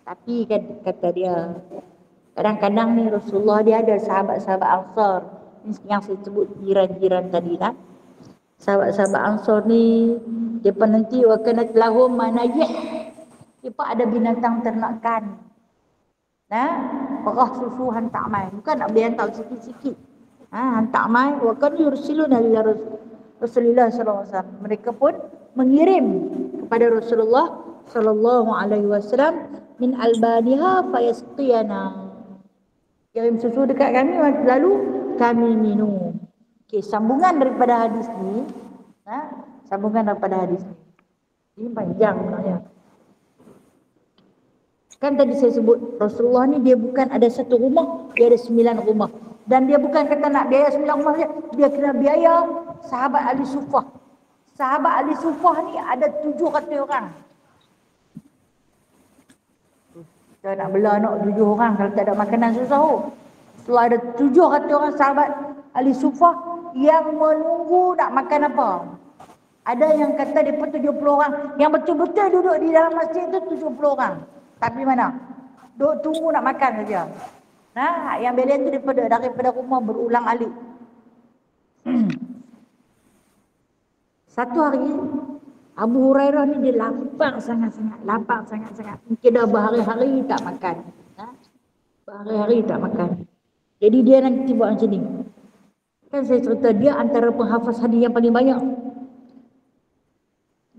Speaker 1: Tapi kata dia kadang-kadang ni Rasulullah dia ada sahabat-sahabat Ansar yang saya sebut jiran-jiran tadi lah. Sahabat-sahabat Ansar ni dia nanti wa kanat lahum manajih. Dia ada binatang ternakan. Nah, perah susu hantar mai. Bukan nak beli hantar sikit-sikit. Hantar mai wa kan yursiluna ila Rasulullah sallallahu alaihi wasallam. Mereka pun mengirim kepada Rasulullah sallallahu alaihi wasallam min albaniha fayasqiyana. Kirim susu dekat kami lalu kami minum. Okey, sambungan daripada hadis ni, sambungan daripada hadis ni. Ini panjang sebenarnya. Kan tadi saya sebut Rasulullah ni dia bukan ada satu rumah, dia ada 9 rumah. Dan dia bukan kata nak biaya 9 rumah saja, dia kena biaya sahabat Ali Sufah. Sahabat Ali Sufah ni ada 700 orang. Kita nak bela nak 7 orang kalau tak ada makanan susah. Setelah ada 700 orang sahabat Ali Sufah yang menunggu nak makan apa. Ada yang kata dia pun 70 orang. Yang betul-betul duduk di dalam masjid tu 70 orang. Tapi mana? Duduk tunggu nak makan saja. Nah, yang belian tu daripada rumah berulang alik. Satu hari Abu Hurairah ni dia lapar sangat-sangat. Mungkin dah berhari-hari tak makan. Berhari-hari tak makan. Jadi dia nanti buat macam ni. Kan saya cerita dia antara penghafaz hadis yang paling banyak.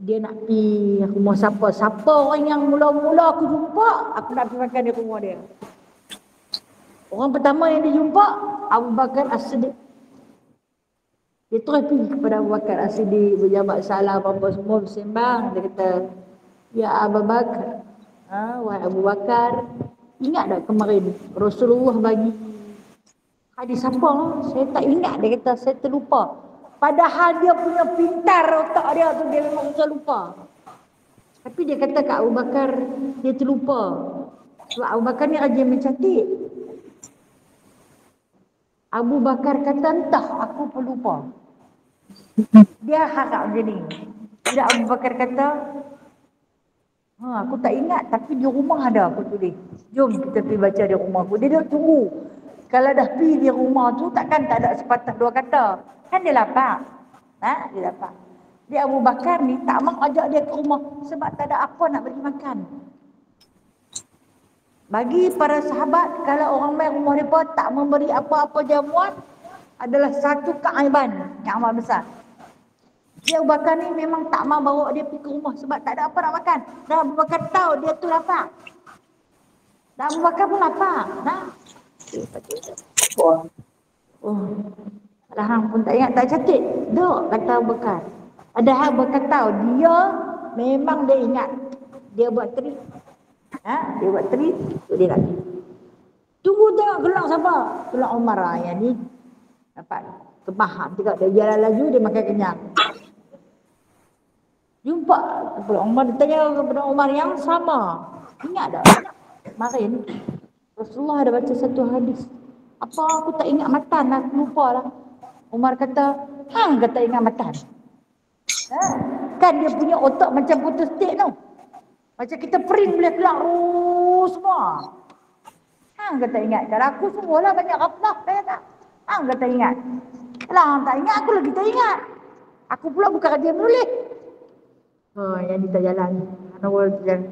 Speaker 1: Dia nak pergi rumah siapa. Siapa orang yang mula-mula aku jumpa, aku nak pergi makan di rumah dia. Orang pertama yang dia jumpa, Abu Bakar As-Siddiq. Dia terus pergi kepada Abu Bakar As-Siddiq, berjabat salam apa semua, bersembang. Dia kata, ya Abu Bakar, wahai Abu Bakar, ingat tak kemarin Rasulullah bagi hadis apa? Saya tak ingat, dia kata, saya terlupa. Padahal dia punya pintar otak dia tu, dia memang susah lupa. Tapi dia kata kat Abu Bakar, dia terlupa. Sebab Abu Bakar ni rajin mencatat. Abu Bakar kata, entah aku pun lupa. Dia harap macam ni. Tidak, Abu Bakar kata, aku tak ingat tapi di rumah ada aku tulis. Jom kita pergi baca di rumah aku. Dia tunggu. Kalau dah pergi di rumah tu takkan tak ada sepatah 2 kata. Kan dia lapar. Dia lapar. Dia Abu Bakar ni tak mahu ajak dia ke rumah sebab tak ada apa nak bagi makan. Bagi para sahabat, kalau orang main rumah mereka tak memberi apa-apa jamuan adalah satu keaiban yang amat besar. Dia Abu Bakar ni memang tak mahu bawa dia pergi ke rumah sebab tak ada apa nak makan. Dan Abu Bakar tahu dia tu lapar. Dan Abu Bakar pun lapar. Hang pun tak ingat, tak catat. Duk, kata Abu Bakar. Padahal Abu Bakar tahu dia memang dia ingat. Dia buat trik. Dia buat trik, dia nak pergi. Tunggu tengok gelang siapa? Gelang Umar lah. Yang ni dapat kepaham. Tengok dia jalan laju, dia makan kenyang. Jumpa kepada Umar, dia tanya kepada Umar yang sama. Ingat tak? Kemarin Rasulullah ada baca satu hadis. Apa aku tak ingat matan, aku lupa lah. Umar kata, hang kata ingat matan. Ha? Kan dia punya otak macam photostat tu. Macam kita print boleh keluar semua. Hang kata ingat. Kalau aku semualah banyak ghaflah. Saya tak. Hang kata ingat. Kalau hang tak ingat, aku lagi tak ingat. Aku pula bukan kerja menulis. Yang kita jalan. Awal jalan.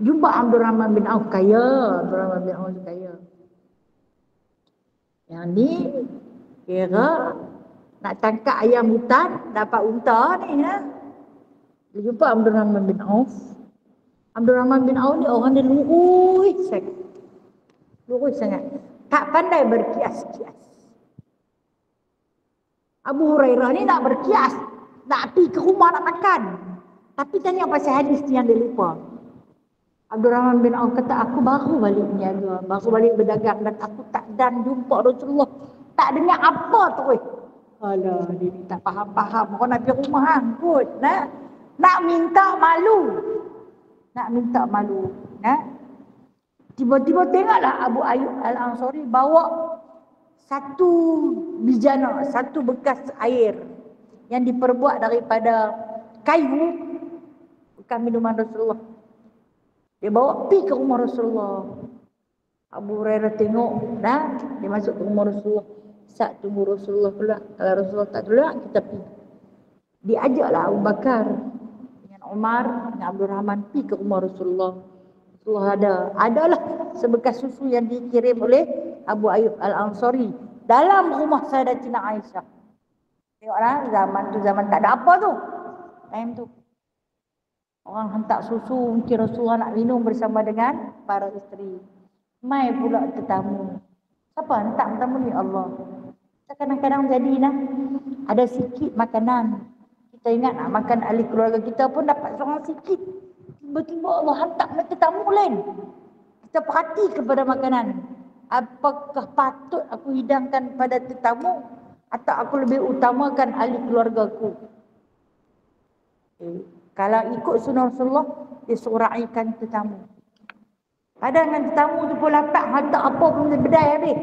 Speaker 1: Jumpa Abdul Rahman bin Auf kaya. Abdul Rahman bin Auf kaya. Yang ni kira nak tangkap ayam hutan dapat unta ni ya. Dia jumpa Abdul Rahman bin Auf. Abdul Rahman bin Auf ni orang dia lurus sangat. Lurus sangat. Tak pandai berkias-kias. Abu Hurairah ni nak berkias. Nak pergi ke rumah nak makan. Tapi tanya pasal hadis ni yang dia lupa. Abdul Rahman bin Auf kata, aku baru balik niaga, baru balik berdagang dan aku tak dan jumpa Rasulullah. Tak dengar apa tu. Alah, dia ni tak faham-faham. Orang nak pergi rumah hang kot. Nak minta malu. Nak minta malu. Tiba-tiba tengoklah Abu Ayyub Al-Ansari bawa satu bijana, satu bekas air yang diperbuat daripada kayu, bukan minuman Rasulullah. Dia bawa pergi ke rumah Rasulullah. Abu Hurairah tengok dia masuk ke rumah Rasulullah. Saat tunggu Rasulullah pula. Kalau Rasulullah tak keluar, kita pergi. Diajaklah Abu Bakar dengan Umar dengan Abdul Rahman pergi ke rumah Rasulullah. Rasulullah adalah sebekas susu yang dikirim oleh Abu Ayyub Al-Ansari dalam rumah Sayyidatina Aisyah. Tengoklah, zaman tak ada apa tu. Time tu orang hantar susu, mungkin Rasulullah nak minum bersama dengan para isteri. Mai pula tetamu. Siapa hantar tetamu ni? Allah. Kita kadang-kadang jadi ada sikit makanan. Kita ingat nak makan ahli keluarga kita pun dapat seorang sikit. Tiba-tiba Allah hantar tetamu lain. Kita perhati kepada makanan. Apakah patut aku hidangkan pada tetamu atau aku lebih utamakan ahli keluargaku? Kalau ikut sunnah Rasulullah, dia suraikan tetamu. Kadang dengan tetamu tu pun lapar, hantar apa pun dia bedai habis.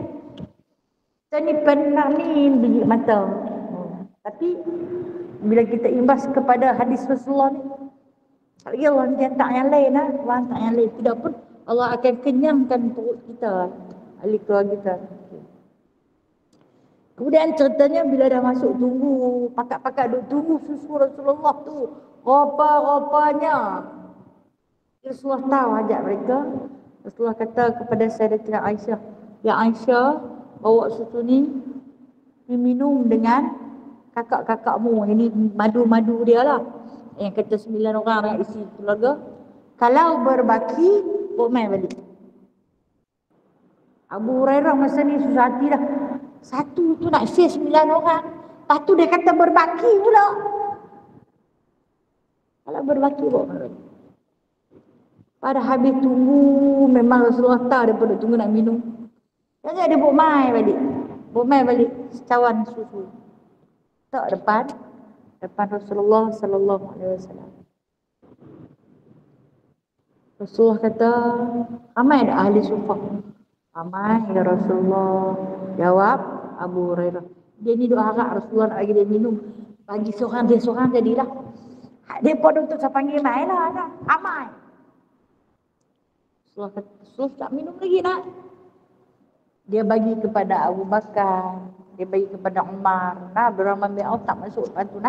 Speaker 1: Kita ni pernah ni biji mata. Tapi bila kita imbas kepada hadis Rasulullah ni, lagi Allah nanti hantar yang lain Allah hantar yang lain. Tidak pun Allah akan kenyangkan perut kita, ahli keluarga kita. Kemudian ceritanya bila dah masuk tunggu, pakak-pakak duduk tunggu susu Rasulullah tu. Rupa-rupanya Rasulullah tahu ajak mereka. Rasulullah kata kepada Sayyidatina Aisyah, ya Aisyah, bawa susu ni diminum dengan kakak-kakakmu. Ini madu-madu dia lah. Yang kata 9 orang yang isi keluarga. Kalau berbaki, bawa main balik. Abu Hurairah masa ni susah hati dah. Satu tu nak share 9 orang. Lepas tu dia kata berbaki pula. Kalau berbaki bawa main balik. Pada habis tunggu, memang Rasulullah tahu dia perlu tunggu nak minum. Jadi dia bawa main balik. Bawa main balik secawan susu. Tak depan Rasulullah sallallahu alaihi wasallam. Rasulullah kata, ramai ada ahli sufah. Ramai ya Rasulullah. Jawab Abu Hurairah. Dia ni duk harap Rasulullah nak bagi dia minum. Bagi seorang, dia seorang jadilah. Dia pun untuk saya panggil main lah. Ramai. Rasulullah kata, Rasulullah tak minum lagi nak. Dia bagi kepada Abu Bakar. Dia bagi kepada Umar. Abdul Rahman bin Auf tak masuk lepas tu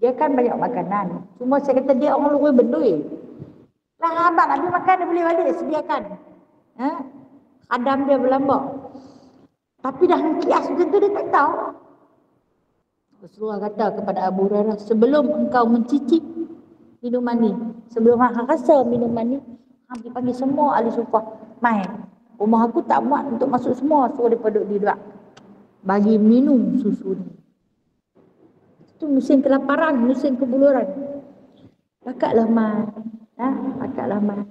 Speaker 1: Dia kan banyak makanan. Cuma saya kata dia orang luar berdui. Lah abang nak pergi makan, dia boleh balik, sediakan. Adam dia berlambak. Tapi dah kias macam tu dia tak tahu. Rasulullah kata kepada Abu Hurairah, sebelum engkau mencicip minuman ni, sebelum hang rasa minuman ni, hang dipanggil semua ahli sufah. Mai. Rumah aku tak muat untuk masuk semua, suruh dia duduk di luar. Bagi minum susu ni. Itu musim kelaparan, musim kebuluran. Pakatlah mai. Pakatlah mai.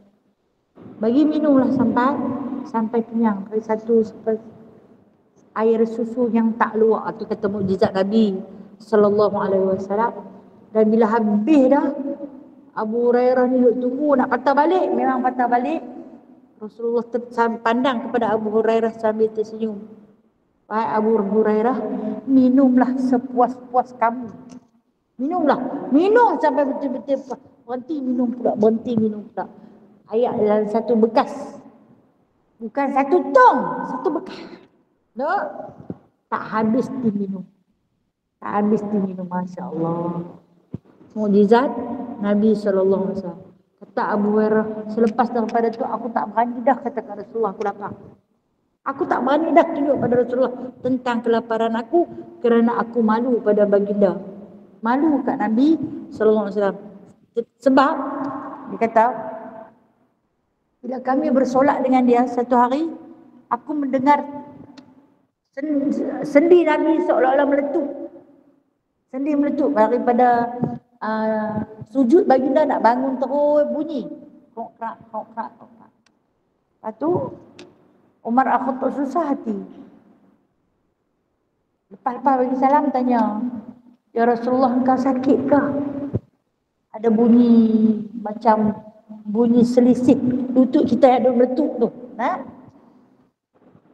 Speaker 1: Bagi minumlah sampai kenyang. Dari satu air susu yang tak luar. Itu kata mukjizat Nabi sallallahu alaihi wasallam. Dan bila habis dah, Abu Hurairah ni duduk tunggu nak patah balik. Memang patah balik. Rasulullah pandang kepada Abu Hurairah sambil tersenyum. Wahai Abu Hurairah, minumlah sepuas-puas kamu. Minumlah. Minum sampai betul-betul berhenti minum pula. Berhenti minum pula. Ayat dalam satu bekas. Bukan satu tong. Satu bekas. No? Tak habis diminum. Tak habis diminum. Masya Allah. Mukjizat Nabi SAW. Kata Abu Hurairah, selepas daripada tu aku tak berani dah katakan Rasulullah aku lapar. Aku tak berani dah tunjuk pada Rasulullah tentang kelaparan aku kerana aku malu pada baginda. Malu kat Nabi SAW. Sebab dia kata, bila kami bersolat dengan dia satu hari, aku mendengar sendi Nabi seolah-olah meletup. Sendi meletup daripada sujud baginda nak bangun terus bunyi. Kok-krak. Lepas tu Umar Al-Khattab susah hati. Lepas bagi salam tanya, ya Rasulullah engkau sakit ke? Ada bunyi macam bunyi selisih lutut kita yang ada meletup tu.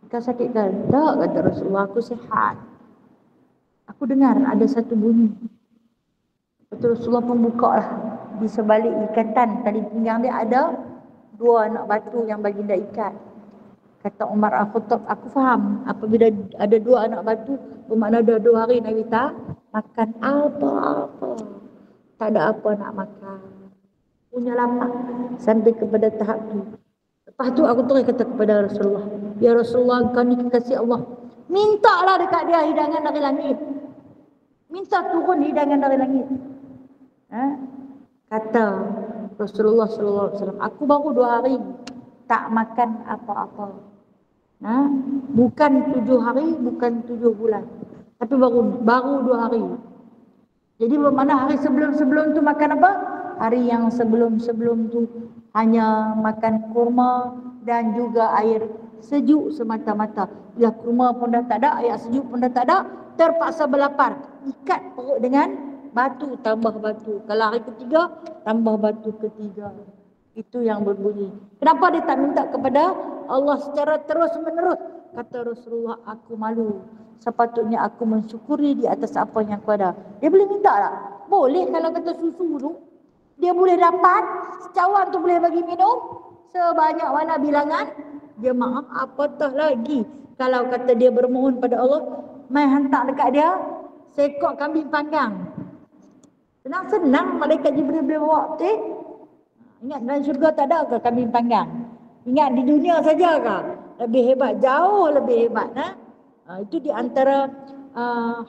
Speaker 1: Engkau sakit ke? Tak, kata Rasulullah, aku sihat. Aku dengar ada satu bunyi. Betul, Rasulullah pun buka lah. Di sebalik ikatan tali pinggang dia ada 2 anak batu yang baginda ikat. Kata Umar Al-Khattab, aku faham apabila ada 2 anak batu, bermakna dah 2 hari Nabi tak makan apa-apa. Tak ada apa nak makan. Punya lapar sampai kepada tahap tu. Lepas tu aku terus kata kepada Rasulullah, ya Rasulullah, engkau ni kekasih Allah. Mintalah dekat dia hidangan dari langit. Minta turun hidangan dari langit. Kata Rasulullah SAW, aku baru 2 hari tak makan apa-apa. Bukan 7 hari, bukan 7 bulan. Tapi baru 2 hari. Jadi bermakna hari sebelum-sebelum tu makan apa? Hari yang sebelum-sebelum tu hanya makan kurma dan juga air sejuk semata-mata. Bila kurma pun dah tak ada, air sejuk pun dah tak ada, terpaksa berlapar. Ikat perut dengan batu tambah batu. Kalau hari ketiga, tambah batu ketiga. Itu yang berbunyi. Kenapa dia tak minta kepada Allah secara terus-menerus? Kata Rasulullah, aku malu. Sepatutnya aku mensyukuri di atas apa yang aku ada. Dia boleh minta tak? Boleh. Kalau kata susu tu, dia boleh dapat. Secawan tu boleh bagi minum. Sebanyak mana bilangan. Dia maaf, apatah lagi. Kalau kata dia bermohon pada Allah, mai hantar dekat dia seekor kambing panggang. Senang-senang malaikat Jibril boleh bawa betul. Ingat dalam syurga tak ada ke kambing panggang? Ingat di dunia saja ke? Lebih hebat, jauh lebih hebat. Itu di antara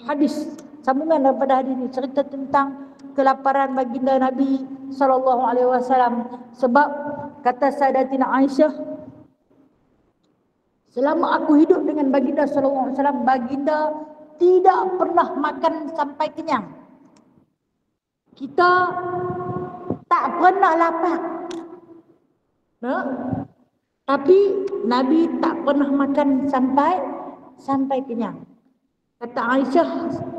Speaker 1: hadis, sambungan daripada hadis ini, cerita tentang kelaparan baginda Nabi SAW. Sebab kata Sayyidatina Aisyah, selama aku hidup dengan baginda SAW, baginda tidak pernah makan sampai kenyang. Kita tak pernah lapar. Tapi Nabi tak pernah makan sampai kenyang. Kata Aisyah,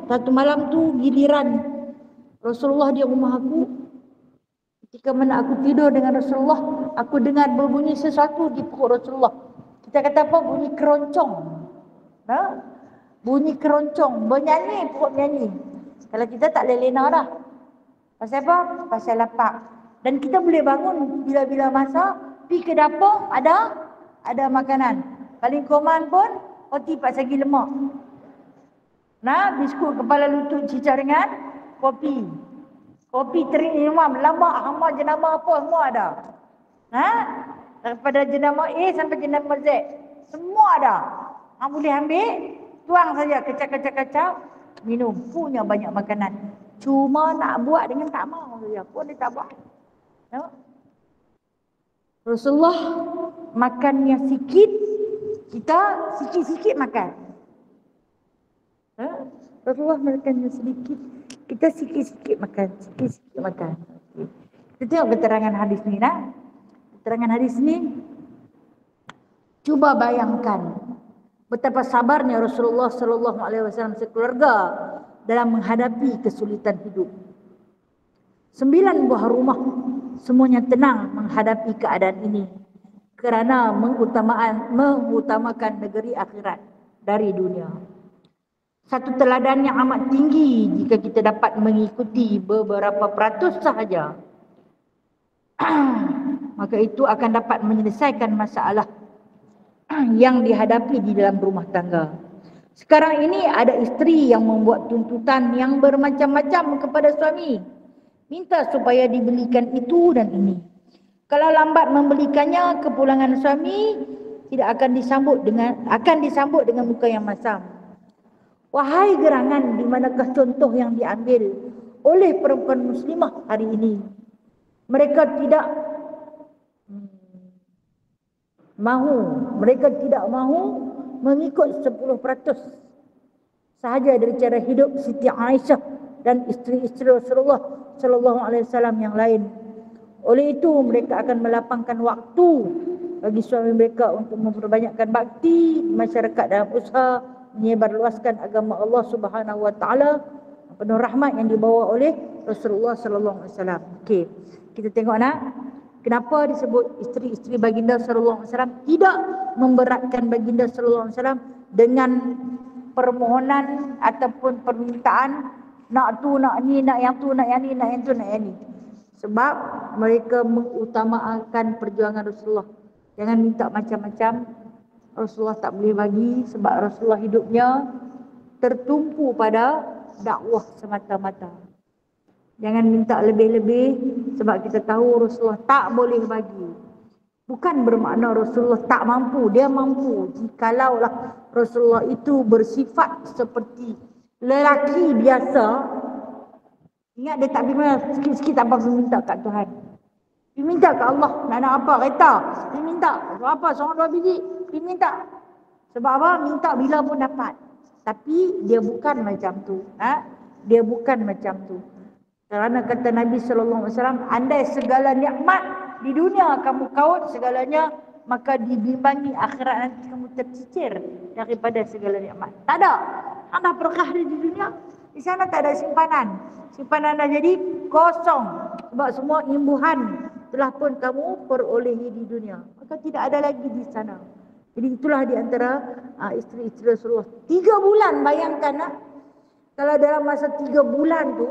Speaker 1: satu malam tu giliran Rasulullah di rumah aku. Ketika mana aku tidur dengan Rasulullah, aku dengar berbunyi sesuatu di perut Rasulullah. Kita kata apa? Bunyi keroncong. Bunyi keroncong, bernyanyi, perut nyanyi. Kalau kita tak lena dah. Pasal apa? Pasal lapar. Dan kita boleh bangun bila-bila masa, pergi ke dapur, ada makanan. Paling koman pun, roti 4 segi lemak. Biskut kepala lutut cicah dengan kopi. Kopi terik imam, lambak, hamba jenama apa, semua ada. Daripada jenama A sampai jenama Z. Semua ada. Boleh ambil, tuang saja, kecap-kecap-kecap, minum. Punya banyak makanan. Cuma nak buat dengan tak mahu saja. Pun dia tak buat. Rasulullah makannya sikit, kita sikit-sikit makan. Rasulullah makannya sedikit, kita sikit-sikit makan, sikit-sikit makan. Kita tengok keterangan hadis ni Keterangan hadis ni, cuba bayangkan betapa sabarnya Rasulullah SAW sekeluarga dalam menghadapi kesulitan hidup. 9 buah rumah semuanya tenang menghadapi keadaan ini kerana mengutamakan negeri akhirat dari dunia. Satu teladan yang amat tinggi jika kita dapat mengikuti beberapa peratus sahaja. Maka itu akan dapat menyelesaikan masalah yang dihadapi di dalam rumah tangga. Sekarang ini ada isteri yang membuat tuntutan yang bermacam-macam kepada suami. Minta supaya dibelikan itu dan ini. Kalau lambat membelikannya, kepulangan suami tidak akan disambut dengan muka yang masam. Wahai gerangan, di manakah contoh yang diambil oleh perempuan muslimah hari ini? Mereka tidak mahu mengikut 10% sahaja dari cara hidup Siti Aisyah dan isteri-isteri Rasulullah sallallahu alaihi wasallam yang lain. Oleh itu mereka akan melapangkan waktu bagi suami mereka untuk memperbanyakkan bakti masyarakat dalam usaha menyebarluaskan agama Allah Subhanahu wa taala penuh rahmat yang dibawa oleh Rasulullah sallallahu alaihi wasallam. Okey. Kita tengok kenapa disebut isteri-isteri baginda sallallahu alaihi wasallam tidak memberatkan baginda sallallahu alaihi wasallam dengan permohonan ataupun permintaan nak tu, nak ni, nak yang tu, nak yang ni, nak yang tu, nak yang ni. Sebab mereka mengutamakan perjuangan Rasulullah. Jangan minta macam-macam. Rasulullah tak boleh bagi sebab Rasulullah hidupnya tertumpu pada dakwah semata-mata. Jangan minta lebih-lebih sebab kita tahu Rasulullah tak boleh bagi. Bukan bermakna Rasulullah tak mampu, dia mampu. Jikalaulah Rasulullah itu bersifat seperti lelaki biasa, ingat dia tak bimbang sikit-sikit tak apa minta kat Tuhan. Dia minta kat Allah, nak apa kereta, dia minta. Apa seorang 2 biji, dia minta. Sebab apa? Minta bila pun dapat. Tapi dia bukan macam tu. Dia bukan macam tu. Kerana kata Nabi sallallahu alaihi wasallam, andai segala nikmat di dunia kamu kaut segalanya, maka dibimbangi akhirat nanti kamu tercicir daripada segala nikmat. Tak ada. Anda berkah di dunia, di sana tak ada simpanan. Simpanan dah jadi kosong. Sebab semua imbuhan telah pun kamu perolehi di dunia. Maka tidak ada lagi di sana. Jadi itulah di antara isteri-isteri Rasulullah. 3 bulan bayangkan kalau dalam masa 3 bulan tu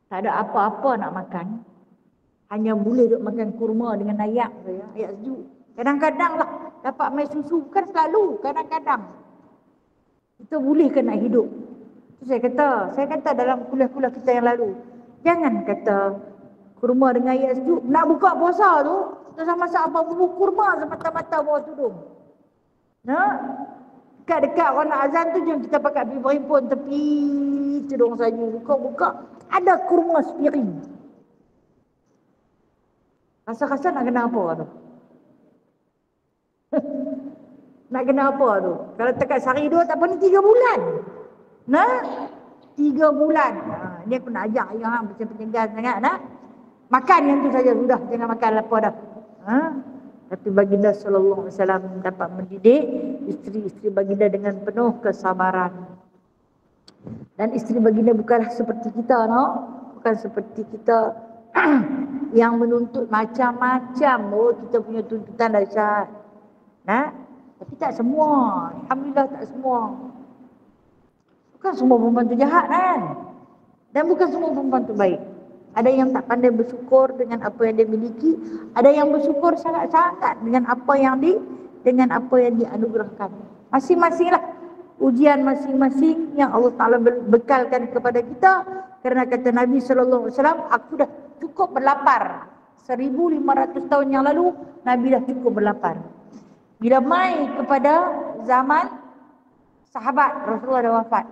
Speaker 1: tak ada apa-apa nak makan. Hanya boleh duk makan kurma dengan ayak saja, ayak sejuk. Kadang-kadang lah dapat main susu, bukan selalu, kadang-kadang. Kita boleh ke nak hidup? Itu saya kata dalam kuliah-kuliah kita yang lalu, jangan kata kurma dengan ayak sejuk. Nak buka puasa tu, kita masak apa bubuk kurma semata-mata bawah tudung. Dekat-dekat orang nak azan tu, jangan kita pakai berhimpun tepi tudung saja. Buka-buka, ada kurma sepiring. Rasa-rasa nak kena apa tu? Nak kena apa tu? Kalau tekat sehari 2 tak apa ni 3 bulan. 3 bulan. Ni aku nak ajak yang macam pencegahan sangat makan yang tu saja sudah, jangan makan apa dah. Tapi baginda sallallahu alaihi wasallam dapat mendidik isteri-isteri baginda dengan penuh kesabaran. Dan isteri baginda bukanlah seperti kita, bukan seperti kita yang menuntut macam-macam. Kita punya tuntutan dahsyat. Tapi tak semua. Alhamdulillah tak semua. Bukan semua perempuan tu jahat kan. Dan bukan semua perempuan tu baik. Ada yang tak pandai bersyukur dengan apa yang dia miliki. Ada yang bersyukur sangat-sangat dengan apa yang dianugerahkan. Masing-masinglah ujian masing-masing yang Allah Ta'ala bekalkan kepada kita. Kerana kata Nabi SAW, aku dah cukup berlapar. 1500 tahun yang lalu, Nabi dah cukup berlapar. Bila mai kepada zaman sahabat, Rasulullah dah wafat.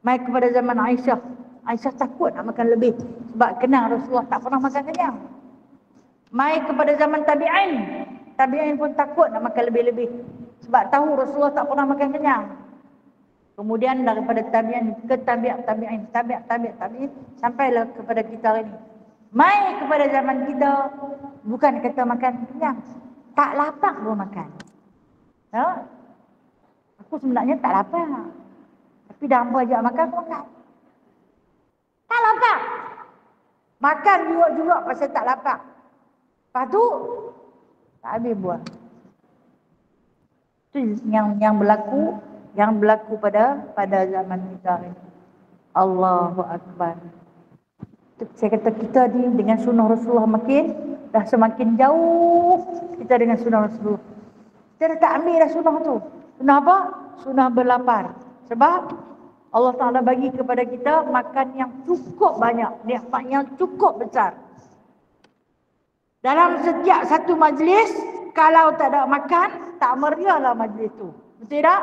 Speaker 1: Mai kepada zaman Aisyah. Aisyah takut nak makan lebih. Sebab kenal Rasulullah tak pernah makan kenyang. Mai kepada zaman tabi'in. Tabi'in pun takut nak makan lebih-lebih. Sebab tahu Rasulullah tak pernah makan kenyang. Kemudian daripada tabi'in ke tabi'in, tabi'in, sampailah kepada kita hari ini. Mai kepada zaman kita, bukan kata makan kenyang, tak lapar pun makan. Aku sebenarnya tak lapar. Tapi dah hampa ajak makan, aku makan. Tak lapar. Makan juga pasal tak lapar. Lepas tu, tak habis buah. Itu yang berlaku yang berlaku pada zaman kita ini. Allahu Akbar. Saya kata kita ni dengan sunnah Rasulullah dah semakin jauh kita dengan sunnah Rasulullah. Kita dah tak ambil dah sunnah tu. Sunnah apa? Sunnah berlapar. Sebab Allah Ta'ala bagi kepada kita makan yang cukup banyak, nikmat yang cukup besar. Dalam setiap satu majlis, kalau tak ada makan, tak meriahlah majlis tu. Betul tak?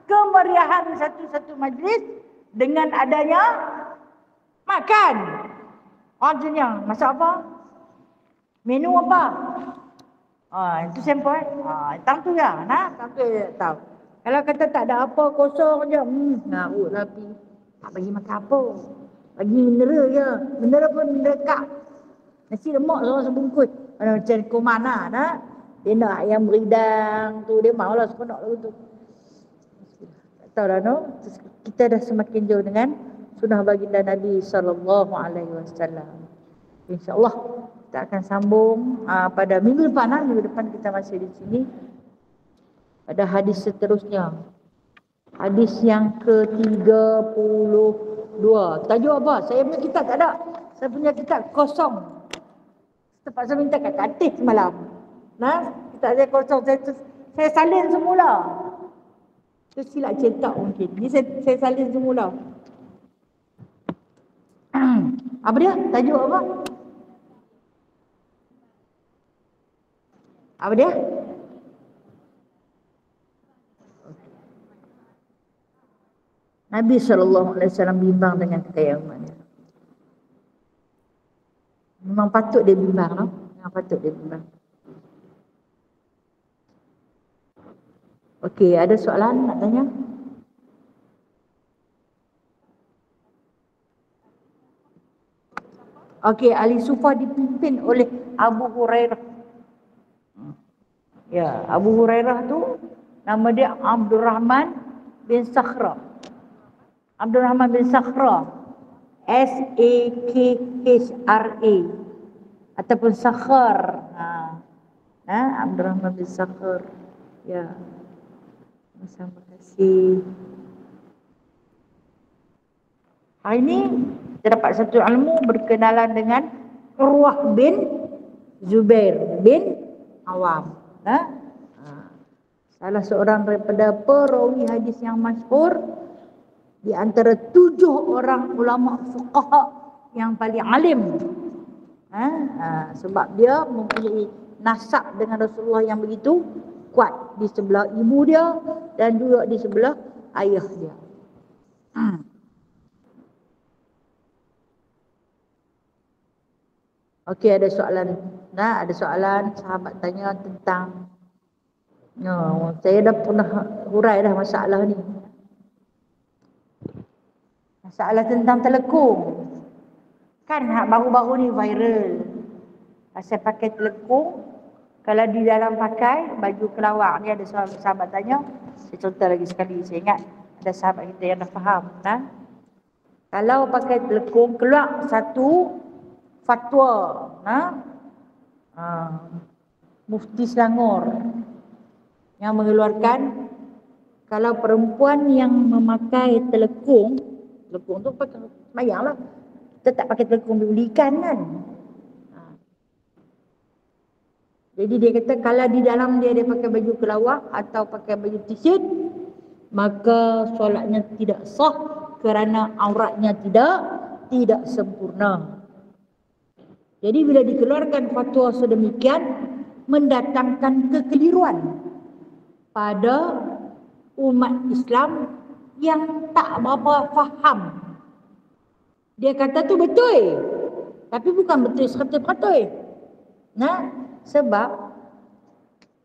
Speaker 1: Kemeriahan satu-satu majlis dengan adanya makan. Maksudnya, masak apa? Menu apa? Itu sampel. Tang tu ya. Tang tu ya tahu. Kalau kata tak ada apa, kosong je. Ngarut lah pi. Tak bagi makan apa. Bagi mineral je. Mineral pun mineral kap. Nasi lemak seorang sebungkus. Macam komana nak. Dia nak ayam beridang tu. Dia maulah seronok lagu tu. Tak tahu dah no. Kita dah semakin jauh dengan sunnah baginda Nabi SAW. InsyaAllah kita akan sambung pada minggu depan. Minggu depan kita masih di sini. Pada hadis seterusnya. Hadis yang ke-32. Tajuk apa? Saya punya kitab tak ada. Saya punya kitab kosong. Terpaksa minta kat katis semalam. Kitab saya kosong. Saya salin semula. Itu silap cetak mungkin. Ni saya salin semula. Apa dia? Tajuk apa? Apa dia? Nabi SAW bimbang dengan kekayaan umatnya. Memang patut dia bimbang, no? Memang patut dia bimbang. Okey, ada soalan nak tanya? Okey, ahli sufa dipimpin oleh Abu Hurairah. Ya, Abu Hurairah tu nama dia Abdurrahman bin Sakhra. Abdurrahman bin Sakhra. S-A-K-H-R-A ataupun Sakhar. Abdurrahman bin Sakhar. Ya. Terima kasih. Hari ini kita dapat satu ilmu berkenalan dengan Urwah bin Zubair bin Awam. Salah seorang daripada perawi hadis yang masyhur di antara 7 orang ulama fuqaha yang paling alim. Sebab dia mempunyai nasab dengan Rasulullah yang begitu kuat di sebelah ibu dia dan juga di sebelah ayah dia. Okey, ada soalan. Ada soalan sahabat tanya tentang saya dah pernah hurai dah masalah ni. Masalah tentang telekung. Kan baru-baru ni viral. Saya pakai telekung. Kalau di dalam pakai baju kelawar ni, ada sahabat tanya. Saya contoh lagi sekali. Saya ingat ada sahabat kita yang dah faham. Kalau pakai telekung, keluar satu fatwa. Mufti Selangor yang mengeluarkan kalau perempuan yang memakai telekung tu pakai semayang lah. Kita tak pakai telekung beli ikan kan. Jadi dia kata kalau di dalam dia pakai baju kelawar atau pakai baju t-shirt, maka solatnya tidak sah kerana auratnya tidak sempurna. Jadi bila dikeluarkan fatwa sedemikian, mendatangkan kekeliruan pada umat Islam yang tak berapa faham. Dia kata tu betul, tapi bukan betul 100%. Sebab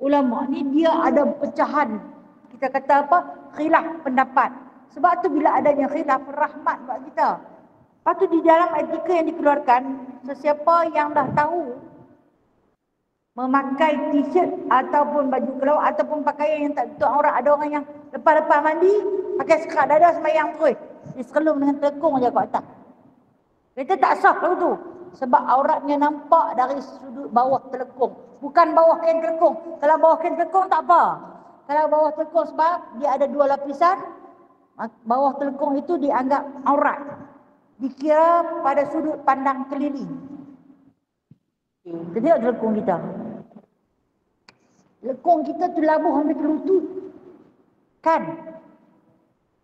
Speaker 1: ulama ni dia ada pecahan. Kita kata apa? Khilaf pendapat. Sebab tu bila adanya khilaf, rahmat buat kita. Lepas tu di dalam etika yang dikeluarkan, sesiapa yang dah tahu memakai t-shirt ataupun baju kelawar ataupun pakaian yang tak tutup aurat. Ada orang yang lepas-lepas mandi pakai sekat dada sembahyang terus. Dia sekelum dengan telekung je kat atas. Kita tak sah lagu tu. Sebab auratnya nampak dari sudut bawah telekung. Bukan bawah kain telekung. Kalau bawah kain telekung tak apa. Kalau bawah telekung sebab dia ada 2 lapisan, bawah telekung itu dianggap aurat. Dikira pada sudut pandang keliling. Kita tengok telekung kita. Telekung kita tu labuh hampir ke lutut. Kan?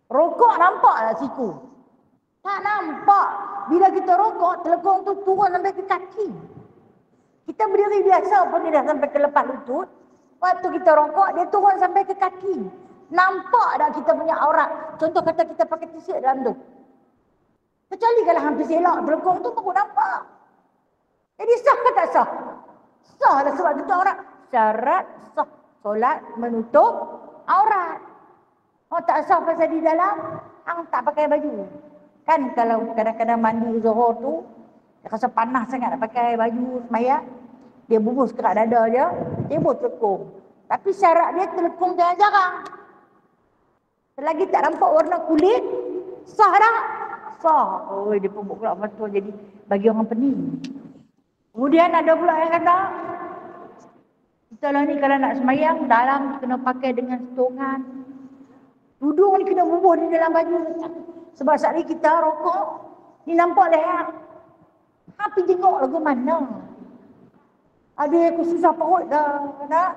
Speaker 1: Rokok nampak tak siku? Tak nampak. Bila kita rokok, telekung tu turun sampai ke kaki. Kita berdiri biasa pun dia dah sampai ke lepas lutut. Waktu kita rokok, dia turun sampai ke kaki. Nampak tak kita punya aurat? Contoh kata kita pakai t-shirt dalam tu. Kecuali kalau hampir selak telekung tu baru nampak. Jadi sah ke tak sah? Sah lah sebab itu aurat. Syarat sah solat menutup aurat. Oh tak sah pasal di dalam, hang tak pakai baju. Kan kalau kadang-kadang mandi Zuhur tu, dia rasa panas sangat nak pakai baju sembahyang, dia bubus kerak dada dia, dia buat telekung. Tapi syarat dia telekung jangan jarang. Selagi tak nampak warna kulit, sah tak? Sah. Oh, dia pun buat kerak fatwa jadi bagi orang pening. Kemudian ada pula yang kata, kita lah ni kalau nak sembahyang, dalam kena pakai dengan setongan. Tudung ni kena bubuh di dalam baju. Sebab saat ni kita rokok, ni nampak leher. Tapi tengok lagu mana. Ada aku susah perut dah. Tak?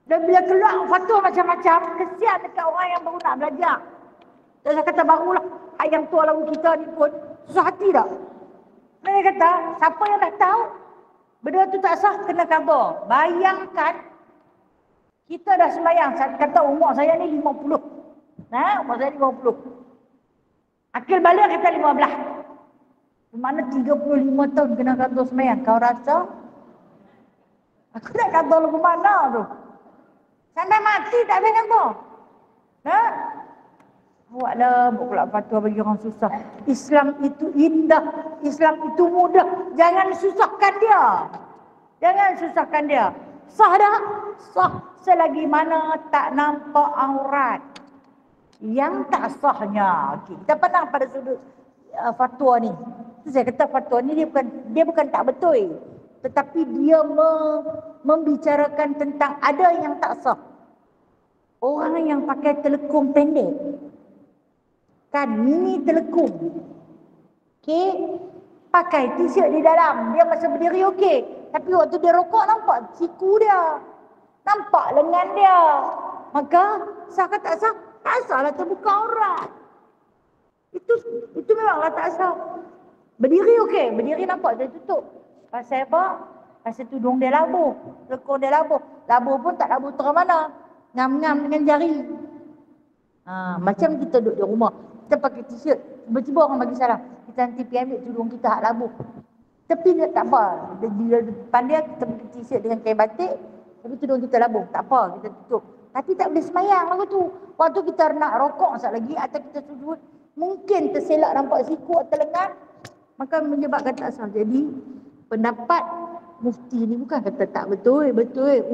Speaker 1: Dan bila keluar fatwa macam-macam, kesian dekat orang yang baru nak belajar. Dan saya kata barulah, yang tua lagu kita ni pun susah hati tak? Mereka kata, siapa yang dah tahu, benda tu tak sah, kena khabar. Bayangkan, kita dah sembahyang, saya kata umur saya ni 50. Nah, umur saya 50. Akil balik kata 15. Mana 35 tahun kena kata sembahyang. Kau rasa? Aku nak kata lagu mana tu? Sampai mati tak boleh kata. Nah, awaklah buat pula fatwa bagi orang susah. Islam itu indah, Islam itu mudah. Jangan susahkan dia. Jangan susahkan dia. Sah tak? Sah selagi mana tak nampak aurat. Yang tak sahnya, okay, kita pandang pada sudut fatwa ni. Saya kata fatwa ni dia bukan tak betul, tetapi dia membicarakan tentang ada yang tak sah. Orang yang pakai telekung pendek, kan mini telekung, okey, pakai t-shirt di dalam, dia masa berdiri okey, tapi waktu dia rokok nampak siku dia, nampak lengan dia, maka sah ke tak sah? Tak sah lah, terbuka aurat. Itu memanglah tak sah. Berdiri okey, berdiri nampak dia tutup. Pasal apa? Pasal tudung dia labuh, telekung dia labuh. Labuh pun tak labuh terang mana. Ngam-ngam dengan jari. Macam kita duduk di rumah, kita pakai t-shirt, tiba-tiba orang bagi salam, kita nanti pergi ambil tudung kita hak labuh. Tapi tak apa, di depan dia kita pakai t-shirt dengan kain batik, tapi tudung kita labuh, tak apa, kita tutup. Tapi tak boleh semayang lagu tu. Waktu kita nak rokok sekali lagi atau kita sujud, mungkin terselak nampak siku atau lengan, maka menyebabkan tak sah. Jadi pendapat mufti ni bukan kata tak betul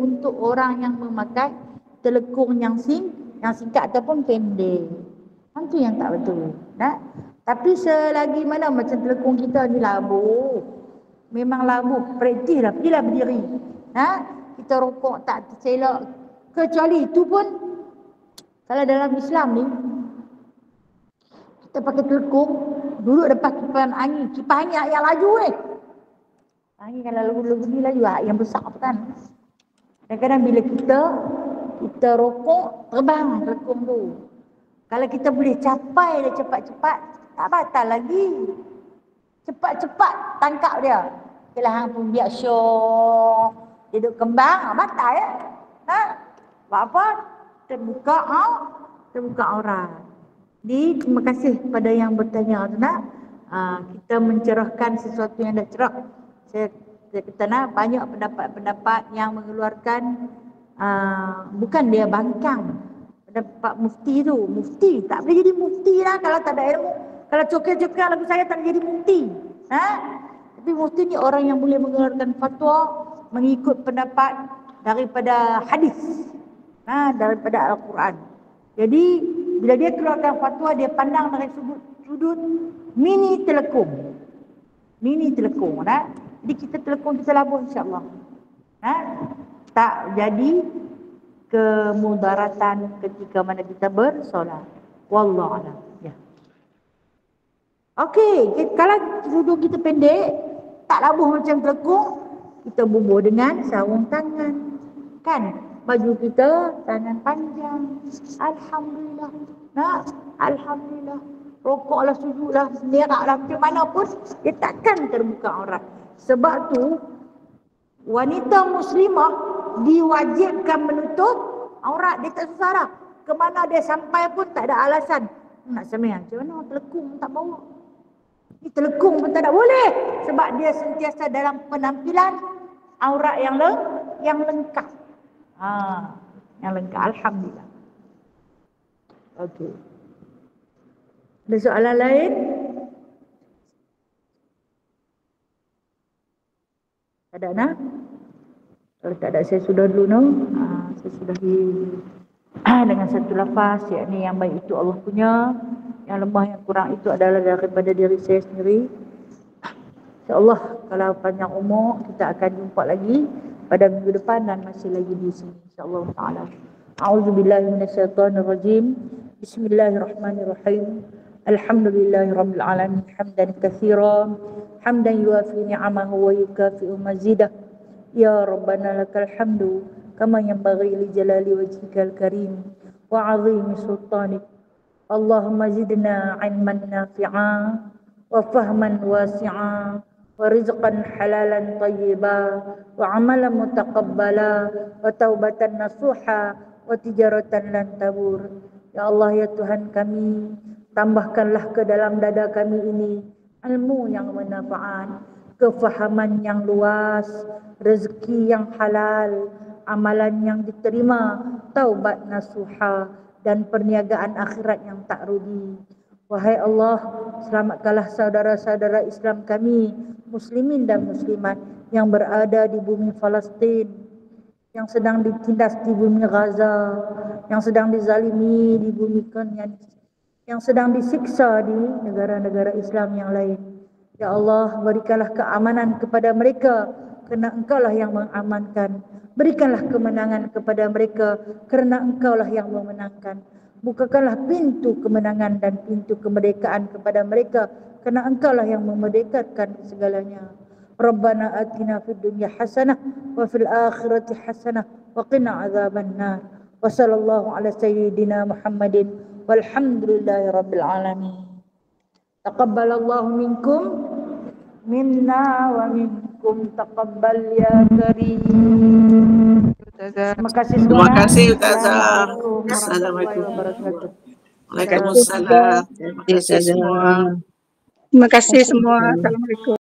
Speaker 1: untuk orang yang memakai telekung yang singkat ataupun pendek. Itu yang tak betul. Nah, tapi selagi mana macam telekung kita ni labuh, memang labuh, praktislah, pergilah berdiri. Kita rokok tak terselak. Kecuali itu pun, kalau dalam Islam ni, kita pakai telekung, duduk depan kipas angin yang laju ni. Angin kalau lagu-lagu ni laju, yang besar kan. Kadang-kadang bila kita rokok, terbang telekung tu. Kalau kita boleh capai dia cepat-cepat, tak batal lagi. Cepat-cepat tangkap dia. Kalau hang pun biar syok, dia duduk kembang, batal ya. Buat apa? Terbuka aurat. Jadi terima kasih kepada yang bertanya tu nak. Kita mencerahkan sesuatu yang dah cerah. Saya kata banyak pendapat-pendapat yang mengeluarkan bukan dia bangkang pendapat mufti tu. Mufti tak boleh jadi mufti lah kalau tak ada ilmu. Kalau cokil-cokil lagu saya tak boleh jadi mufti. Tapi mufti ni orang yang boleh mengeluarkan fatwa mengikut pendapat daripada hadis, daripada Al-Quran. Jadi bila dia keluarkan fatwa, dia pandang dari sudut mini telekung. Jadi kita telekung kita labuh insya-Allah. Tak jadi kemudaratan ketika mana kita bersolat. Wallahu a'lam. Ya. Okey, kalau duduk kita pendek, tak labuh macam telekung, kita bubuh dengan sarung tangan. Kan? Baju kita tangan panjang. Alhamdulillah. Nah, alhamdulillah. Rokoklah, sujudlah, neraklah macam mana pun, dia takkan terbuka aurat. Sebab tu wanita muslimah diwajibkan menutup aurat. Dia tak susah dah. Kemana dia sampai pun tak ada alasan. Nak sembahyang macam mana? Telekung tak bawa. Ni telekung pun tak boleh. Sebab dia sentiasa dalam penampilan aurat yang lengkap. Yang lengkap. Alhamdulillah. Okey. Ada soalan lain? Ada nak? Kalau tak ada, saya sudah dulu no. Saya sudahi dengan satu lafaz, yakni yang baik itu Allah punya, yang lemah yang kurang itu adalah daripada diri saya sendiri. InsyaAllah kalau panjang umur kita akan jumpa lagi pada minggu depan dan masih lagi di sini insyaAllah ta'ala. A'udzubillahi minasyaitonirrajim. Bismillahirrahmanirrahim. Alhamdulillahirabbil alamin hamdan katsiran hamdan yuafi ni'amahu wa yukafi'u mazidah. Ya Rabbana lakal hamdu kama yanbaghi li jalali wajhikal karim wa 'azimi sultanik. Allahumma zidna 'ilman nafi'a wa fahman wasi'a wa rizqan halalan tayyiba wa 'amalan mutaqabbala wa taubatan nasuha wa tijaratan lan tabur. Ya Allah, ya Tuhan kami, tambahkanlah ke dalam dada kami ini ilmu yang bermanfaat, kefahaman yang luas, rezeki yang halal, amalan yang diterima, taubat nasuha, dan perniagaan akhirat yang tak rudi. Wahai Allah, selamatkanlah saudara-saudara Islam kami, muslimin dan muslimat yang berada di bumi Palestin, yang sedang ditindas di bumi Gaza, yang sedang dizalimi di bumi Kanyan, yang sedang disiksa di negara-negara Islam yang lain. Ya Allah, berikanlah keamanan kepada mereka, kerana Engkaulah yang mengamankan. Berikanlah kemenangan kepada mereka, kerana Engkaulah yang memenangkan. Bukakanlah pintu kemenangan dan pintu kemerdekaan kepada mereka, kerana Engkaulah yang memerdekakan segalanya. Rabbana atina fid dunya hasanah wa fil akhirati hasanah wa qina azabannar. Wa sallallahu ala sayyidina Muhammadin walhamdulillahi rabbil alamin. Taqabbalallahu minkum minna wa minkum taqabbal ya karim. Terima kasih semua.
Speaker 2: Terima kasih Ustazah. Assalamualaikum warahmatullahi wabarakatuh. Waalaikumsalam. Terima kasih semua.
Speaker 3: Terima kasih semua. Assalamualaikum.